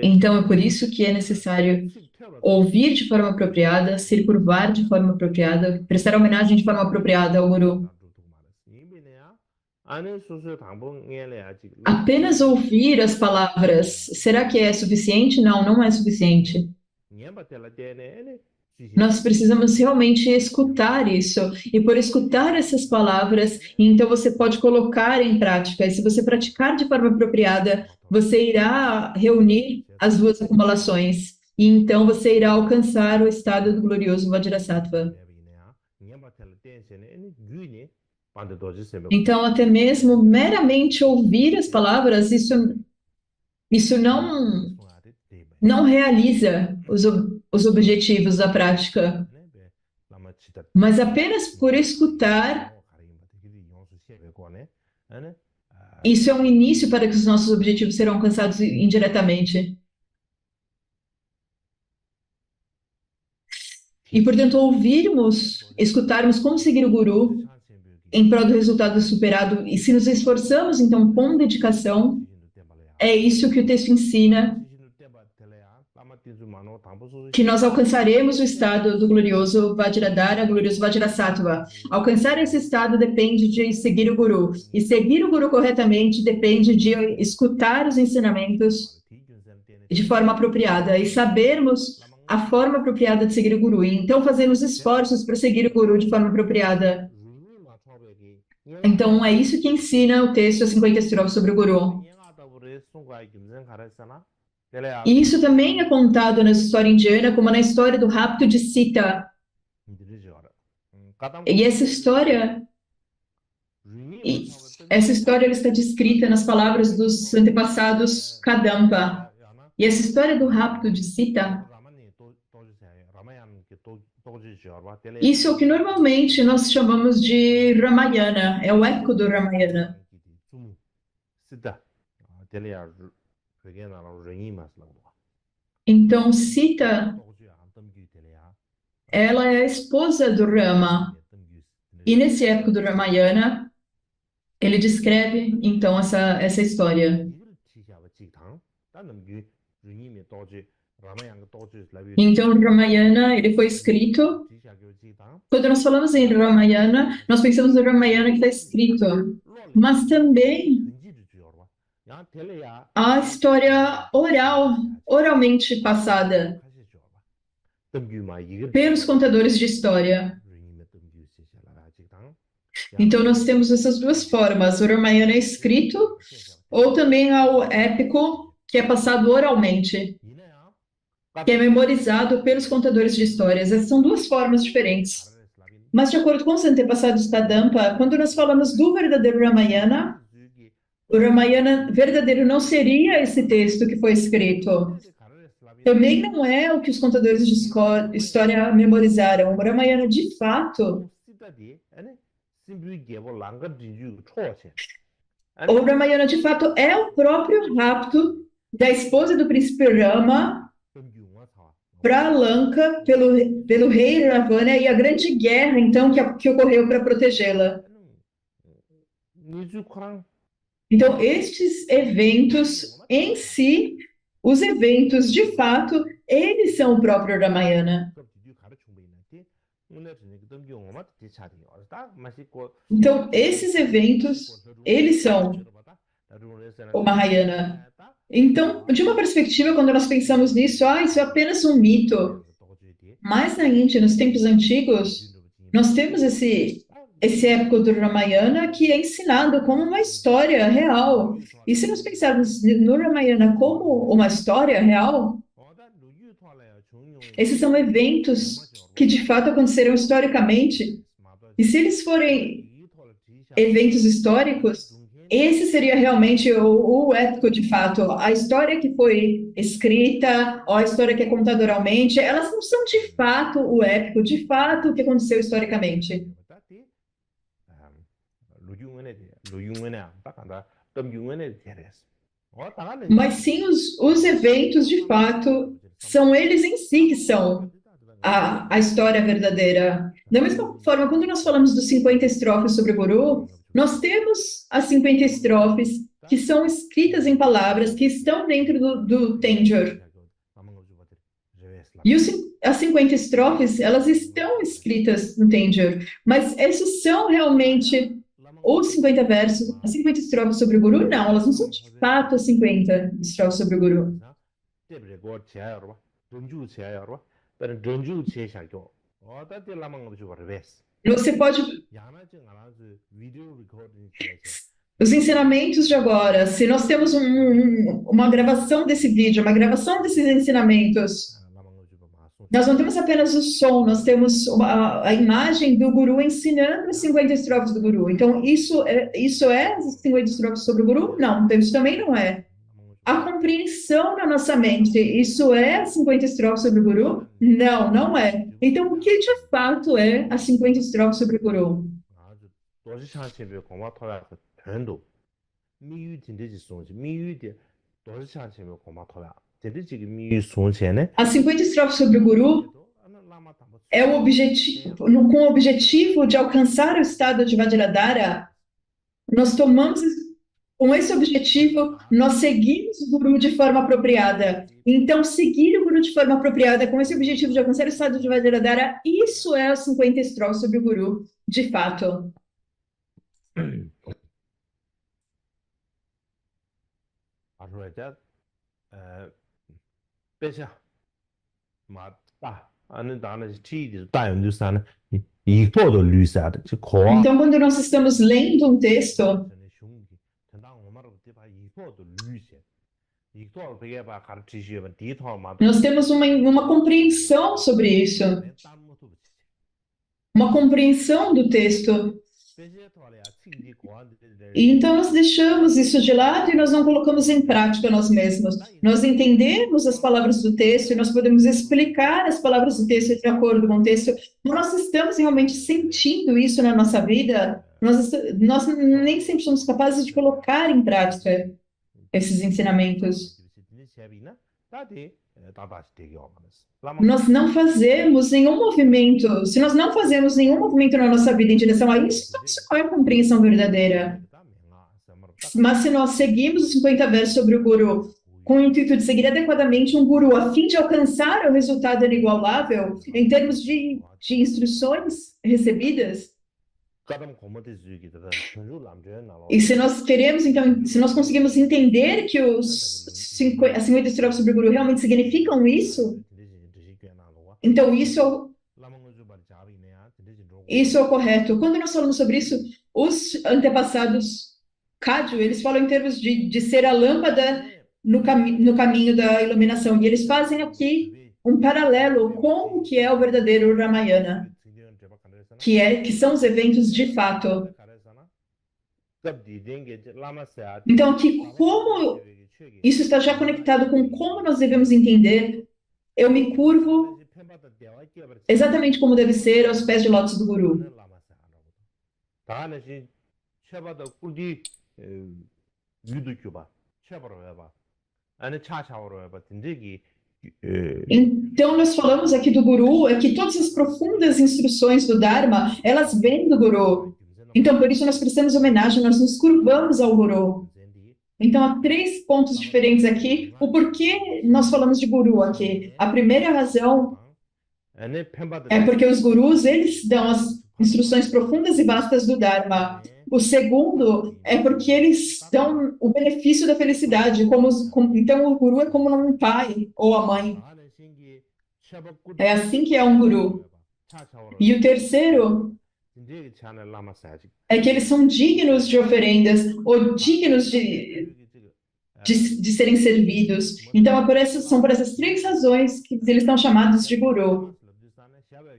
Então é por isso que é necessário ouvir de forma apropriada, se curvar de forma apropriada, prestar homenagem de forma apropriada ao guru. Apenas ouvir as palavras, será que é suficiente? Não, não é suficiente. Nós precisamos realmente escutar isso. E por escutar essas palavras, então você pode colocar em prática. E se você praticar de forma apropriada, você irá reunir as duas acumulações. E então você irá alcançar o estado do glorioso Vajrasattva. Então, até mesmo meramente ouvir as palavras, isso não realiza os objetivos da prática. Mas apenas por escutar, isso é um início para que os nossos objetivos serão alcançados indiretamente. E, portanto, escutarmos como seguir o Guru em prol do resultado superado, e se nos esforçamos, então, com dedicação, é isso que o texto ensina, que nós alcançaremos o estado do glorioso Vajradhara, glorioso Vajrasattva. Alcançar esse estado depende de seguir o Guru. E seguir o Guru corretamente depende de escutar os ensinamentos de forma apropriada e sabermos a forma apropriada de seguir o Guru. E então, fazermos esforços para seguir o Guru de forma apropriada. Então, é isso que ensina o texto, as 50 estrofes sobre o Guru. E isso também é contado na história indiana, como na história do rapto de Sita. E essa história ela está descrita nas palavras dos antepassados Kadampa. E essa história do rapto de Sita, isso é o que normalmente nós chamamos de Ramayana, é o eco do Ramayana. Então, Sita, ela é a esposa do Rama. E nesse eco do Ramayana, ele descreve, então, essa história. Então, o Ramayana, ele foi escrito. Quando nós falamos em Ramayana, nós pensamos no Ramayana que está escrito. Mas também a história oralmente passada. pelos contadores de história. Então, nós temos essas duas formas: o Ramayana escrito ou também ao épico, que é passado oralmente, que é memorizado pelos contadores de histórias. Essas são duas formas diferentes. Mas, de acordo com os antepassados Kadampa, quando nós falamos do verdadeiro Ramayana, o Ramayana verdadeiro não seria esse texto que foi escrito. Também não é o que os contadores de história memorizaram. O Ramayana, de fato, o Ramayana, de fato, é o próprio rapto da esposa do príncipe Rama para Lanka pelo rei Ravana e a grande guerra, então, que ocorreu para protegê-la. Então, estes eventos em si, os eventos de fato, eles são o próprio Ramayana. Então, esses eventos, eles são o Mahayana. Então, de uma perspectiva, quando nós pensamos nisso, isso é apenas um mito. Mas na Índia, nos tempos antigos, nós temos esse épico do Ramayana que é ensinado como uma história real. E se nós pensarmos no Ramayana como uma história real, esses são eventos que de fato aconteceram historicamente. E se eles forem eventos históricos, esse seria realmente o épico de fato. A história que foi escrita, ou a história que é contada oralmente, elas não são de fato o épico, de fato o que aconteceu historicamente. Mas sim, os eventos de fato são eles em si que são a história verdadeira. Da mesma forma, quando nós falamos dos 50 estrofes sobre o Guru, nós temos as 50 estrofes que são escritas em palavras que estão dentro do Tanjore. E as 50 estrofes, elas estão escritas no Tanjore, mas esses são realmente os 50 versos, as 50 estrofes sobre o Guru? Não, elas não são de fato as 50 estrofes sobre o Guru. Você pode. Os ensinamentos de agora, se nós temos uma gravação desse vídeo, uma gravação desses ensinamentos, nós não temos apenas o som, nós temos a imagem do Guru ensinando as 50 estrofes do Guru. Então, isso é as 50 estrofes sobre o Guru? Não, isso também não é. A compreensão na nossa mente, isso é as 50 estrofes sobre o Guru? Não, não é. Então, o que de fato é as 50 estrofes sobre o Guru? As 50 estrofes sobre o Guru é o objetivo, com o objetivo de alcançar o estado de Vajradhara, nós tomamos, com esse objetivo, nós seguimos o Guru de forma apropriada. Então, seguir o Guru de forma apropriada, com esse objetivo de alcançar o estado de Vajradhara, isso é as 50 estrofes sobre o Guru, de fato. Então, quando nós estamos lendo um texto, nós temos uma compreensão sobre isso, uma compreensão do texto. E então nós deixamos isso de lado e nós não colocamos em prática nós mesmos. Nós entendemos as palavras do texto e nós podemos explicar as palavras do texto de acordo com o texto, mas nós estamos realmente sentindo isso na nossa vida, nós nem sempre somos capazes de colocar em prática esses ensinamentos. Nós não fazemos nenhum movimento. Se nós não fazemos nenhum movimento na nossa vida em direção a isso, então isso não é compreensão verdadeira. Mas se nós seguimos os 50 versos sobre o Guru com o intuito de seguir adequadamente um Guru a fim de alcançar o resultado inigualável em termos de instruções recebidas, e se nós queremos, então, se nós conseguimos entender que as 50 estrofes sobre o Guru realmente significam isso, Então, isso é o correto. Quando nós falamos sobre isso, os antepassados Cádio, eles falam em termos de ser a lâmpada no caminho da iluminação. E eles fazem aqui um paralelo com o que é o verdadeiro Ramayana, que são os eventos de fato. Então, aqui, como isso está já conectado com como nós devemos entender, eu me curvo exatamente como deve ser aos pés de lótus do Guru. Então, nós falamos aqui do Guru, é que todas as profundas instruções do Dharma, elas vêm do Guru. Então, por isso, nós prestamos homenagem, nós nos curvamos ao Guru. Então, há três pontos diferentes aqui. O porquê nós falamos de Guru aqui? A primeira razão é porque os Gurus, eles dão as instruções profundas e vastas do Dharma. O segundo é porque eles dão o benefício da felicidade. Então, o Guru é como um pai ou a mãe. É assim que é um Guru. E o terceiro é que eles são dignos de oferendas ou dignos de serem servidos. Então, são por essas três razões que eles são chamados de Guru.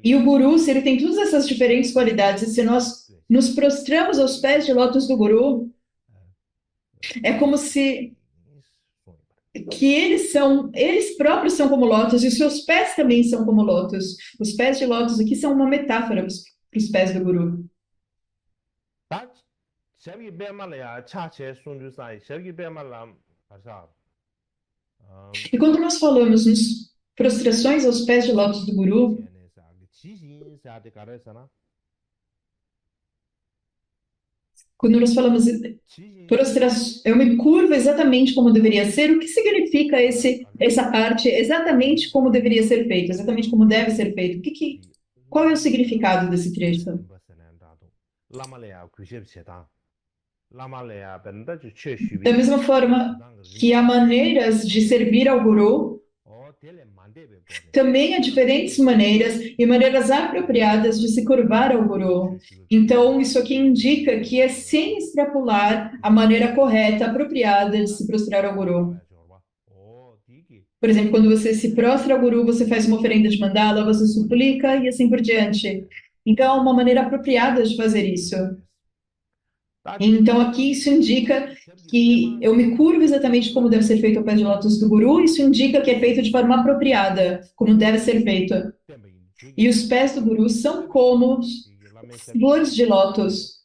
E o Guru, se ele tem todas essas diferentes qualidades, e se nós nos prostramos aos pés de lótus do Guru, é como se que eles próprios são como lótus e os seus pés também são como lótus. Os pés de lótus aqui são uma metáfora para os pés do Guru. E quando nós falamos nos prostrações aos pés de lótus do Guru, quando nós falamos eu me curvo exatamente como deveria ser, o que significa essa parte exatamente como deveria ser feito, exatamente como deve ser feito? Qual é o significado desse trecho? Da mesma forma que há maneiras de servir ao Guru, também há diferentes maneiras e maneiras apropriadas de se curvar ao Guru. Então, isso aqui indica que é sem extrapolar a maneira correta, apropriada de se prostrar ao Guru. Por exemplo, quando você se prostra ao Guru, você faz uma oferenda de mandala, você suplica e assim por diante. Então, há uma maneira apropriada de fazer isso. Então, aqui isso indica que eu me curvo exatamente como deve ser feito ao pé de lótus do Guru, isso indica que é feito de forma apropriada, como deve ser feito. E os pés do Guru são como flores de lótus.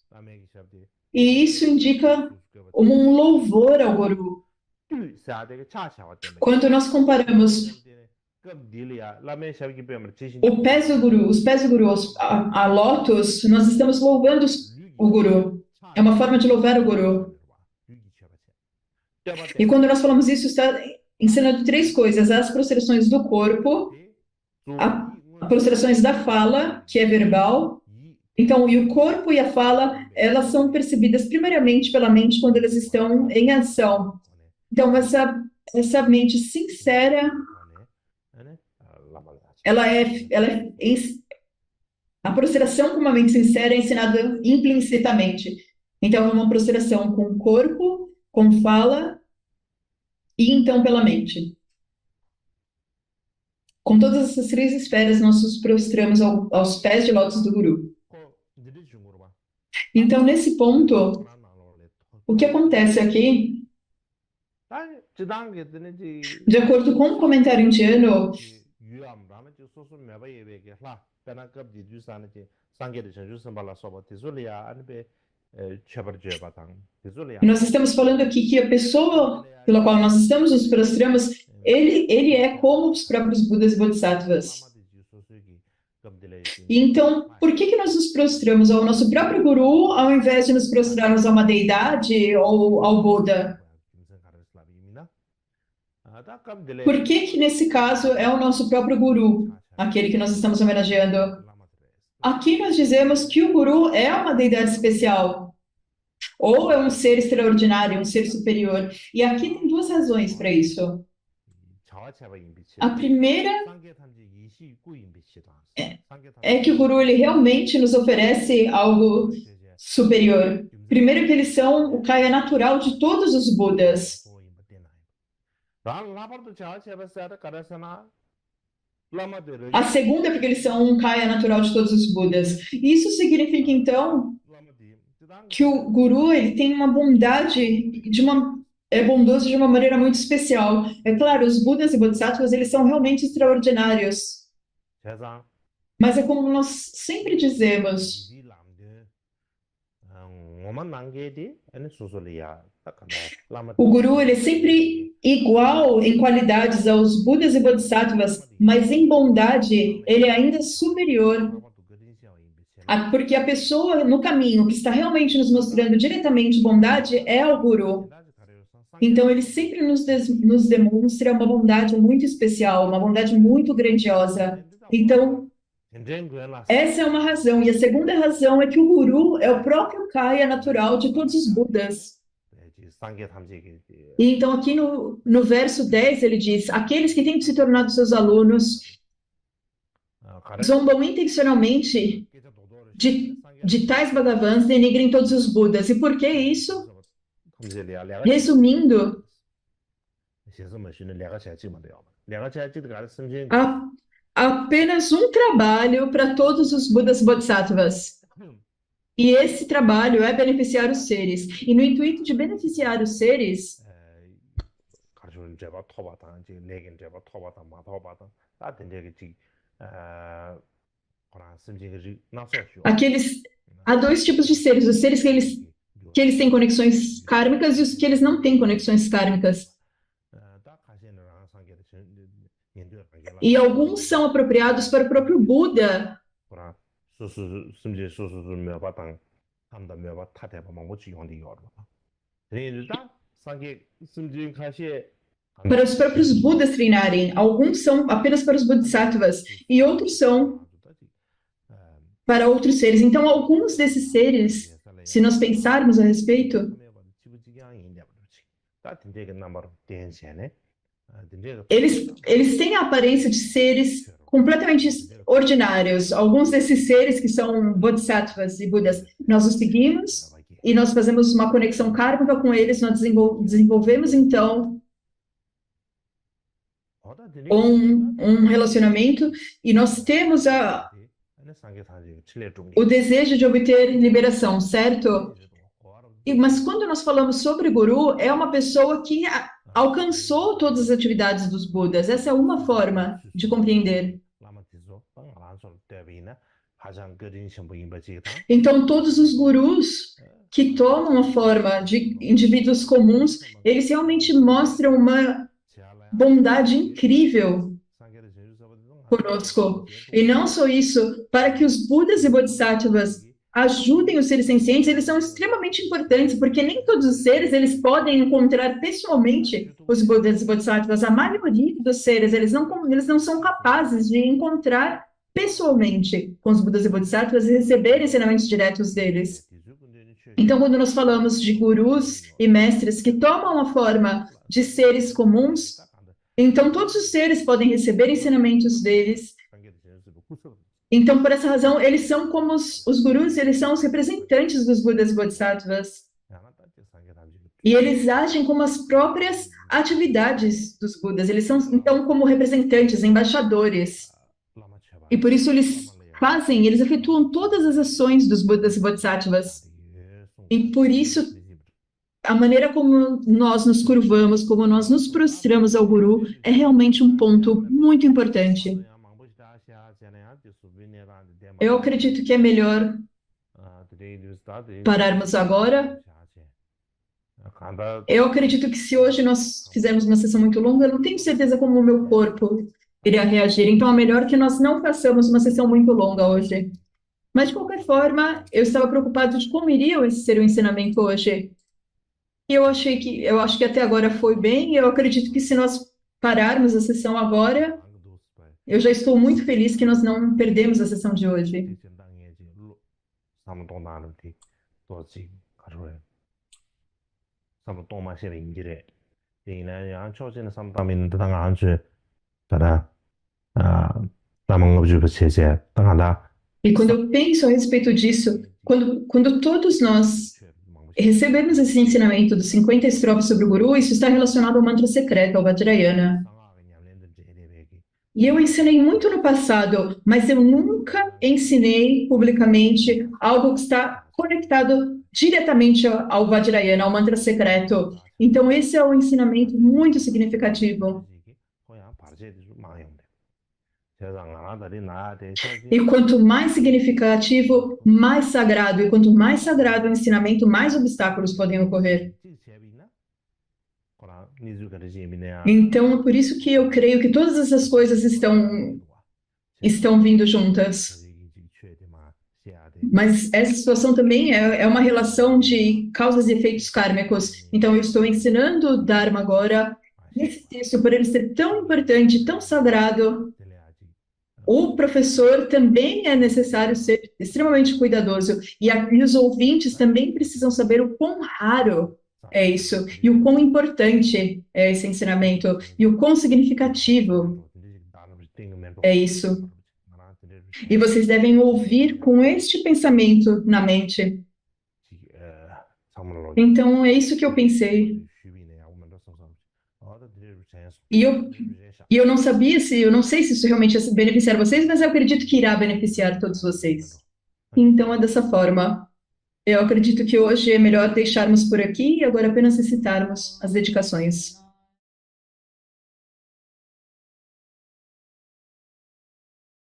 E isso indica um louvor ao Guru. Quando nós comparamos os pés do Guru a lótus, nós estamos louvando o Guru. É uma forma de louvar o Guru. E quando nós falamos isso, está ensinando três coisas: as prostrações do corpo, as prostrações da fala, que é verbal. Então, e o corpo e a fala, elas são percebidas primeiramente pela mente quando elas estão em ação. Então, essa mente sincera, a prostração com uma mente sincera é ensinada implicitamente. Então, é uma prostração com o corpo, com fala e então pela mente. Com todas essas três esferas, nós nos prostramos aos pés de lótus do Guru. Então, nesse ponto, o que acontece aqui, de acordo com o comentário indiano, nós estamos falando aqui que a pessoa pela qual nós estamos nos prostramos, ele é como os próprios Budas e Bodhisattvas. E então, por que nós nos prostramos ao nosso próprio Guru, ao invés de nos prostrarmos a uma deidade ou ao Buda? Por que nesse caso é o nosso próprio Guru, aquele que nós estamos homenageando? Aqui nós dizemos que o Guru é uma deidade especial, ou é um ser extraordinário, um ser superior. E aqui tem duas razões para isso. A primeira 상계단지 29인비치다. é 상계단지 que o guru ele realmente nos oferece algo superior. Primeiro que eles são o kaya natural de todos os Budas. A segunda é porque eles são um kaya natural de todos os Budas. Isso significa então que o guru ele tem uma bondade de uma é bondoso de uma maneira muito especial. É claro, os Budas e Bodhisattvas eles são realmente extraordinários, 세상 mas é como nós sempre dizemos, 이람들 오만 난게디 아니 소소리야 딱한다 o 라마디 guru ele é sempre igual em qualidades aos Budas e Bodhisattvas, mas em bondade ele é ainda superior. 라마도 그린시오 인비치나 Porque a pessoa no caminho que está realmente nos mostrando diretamente bondade é o guru. 겐다지 가려서 Então, ele sempre nos demonstra uma bondade muito especial, uma bondade muito grandiosa. Então, 겐쟁 그라스 essa é uma razão. E a segunda razão é que o guru é o próprio Kaya natural de todos os Budas. 상계 탐지기 E então, aqui no verso 10, ele diz: aqueles que têm se tornado seus alunos zombam intencionalmente de tais Bhagavans, denigrem todos os Budas. E por que isso? Resumindo, há apenas um trabalho para todos os Budas e Bodhisattvas. E esse trabalho é beneficiar os seres. E no intuito de beneficiar os seres, 가르쳐는 제가 토바다 이제 내긴 제가 토바다 마토바다 다든 저기 그런 심지가 나서죠. aqueles, há dois tipos de seres: os seres que eles têm conexões kármicas e os que eles não têm conexões kármicas. 다 가시는 상계를 연결 E alguns são apropriados para o próprio Buda. 그런 소수 심지 소수 몇바당 함다 몇바 타대바 뭐 지용이 요로. 그러니까 상계 심지 가시에 Para os próprios Budas treinarem. Alguns são apenas para os Bodhisattvas e outros são para outros seres. Então, alguns desses seres, se nós pensarmos a respeito, eles têm a aparência de seres completamente ordinários. Alguns desses seres que são Bodhisattvas e Budas, nós os seguimos e nós fazemos uma conexão kármica com eles, nós desenvolvemos então um relacionamento e nós temos o desejo de obter liberação, certo? Mas quando nós falamos sobre Guru, é uma pessoa que alcançou todas as atividades dos Budas. Essa é uma forma de compreender. Então, todos os gurus que tomam a forma de indivíduos comuns, eles realmente mostram uma bondade incrível conosco. E não só isso, para que os Budas e Bodhisattvas ajudem os seres sencientes, eles são extremamente importantes, porque nem todos os seres eles podem encontrar pessoalmente os Budas e Bodhisattvas. A maioria dos seres, eles não são capazes de encontrar pessoalmente com os Budas e Bodhisattvas e receber ensinamentos diretos deles. Então, quando nós falamos de gurus e mestres que tomam a forma de seres comuns, então todos os seres podem receber ensinamentos deles. Então, por essa razão, eles são como os gurus, eles são os representantes dos Budas e Bodhisattvas. E eles agem como as próprias atividades dos Budas. Eles são, então, como representantes, embaixadores. E por isso eles efetuam todas as ações dos Budas e Bodhisattvas. E por isso, a maneira como nós nos curvamos, como nós nos prostramos ao Guru, é realmente um ponto muito importante. Eu acredito que é melhor pararmos agora. Eu acredito que se hoje nós fizermos uma sessão muito longa, eu não tenho certeza como o meu corpo iria reagir. Então, é melhor que nós não façamos uma sessão muito longa hoje. Mas, de qualquer forma, eu estava preocupado de como iria ser o ensinamento hoje. E eu acho que até agora foi bem. E eu acredito que se nós pararmos a sessão agora, eu já estou muito feliz que nós não perdemos a sessão de hoje. Tina, yang chosin sam tamin tang anju tada namang obju che tang da E quando eu penso a respeito disso, quando todos nós recebemos esse ensinamento dos 50 estrofes sobre o Guru, isso está relacionado ao mantra secreto, ao Vajrayana. E eu ensinei muito no passado, mas eu nunca ensinei publicamente algo que está conectado diretamente ao Vajrayana, ao mantra secreto. Então, esse é um ensinamento muito significativo. E quanto mais significativo, mais sagrado. E quanto mais sagrado o ensinamento, mais obstáculos podem ocorrer. Então, é por isso que eu creio que todas essas coisas estão vindo juntas. Mas essa situação também é uma relação de causas e efeitos kármicos. Então, eu estou ensinando o Dharma agora, nesse texto, por ele ser tão importante, tão sagrado. O professor também é necessário ser extremamente cuidadoso. E os ouvintes também precisam saber o quão raro é isso, e o quão importante é esse ensinamento, e o quão significativo é isso. E vocês devem ouvir com este pensamento na mente. Então, é isso que eu pensei. E eu não sabia se, eu não sei se isso realmente ia beneficiar vocês, mas eu acredito que irá beneficiar todos vocês. Então, é dessa forma. Eu acredito que hoje é melhor deixarmos por aqui e agora apenas recitarmos as dedicações.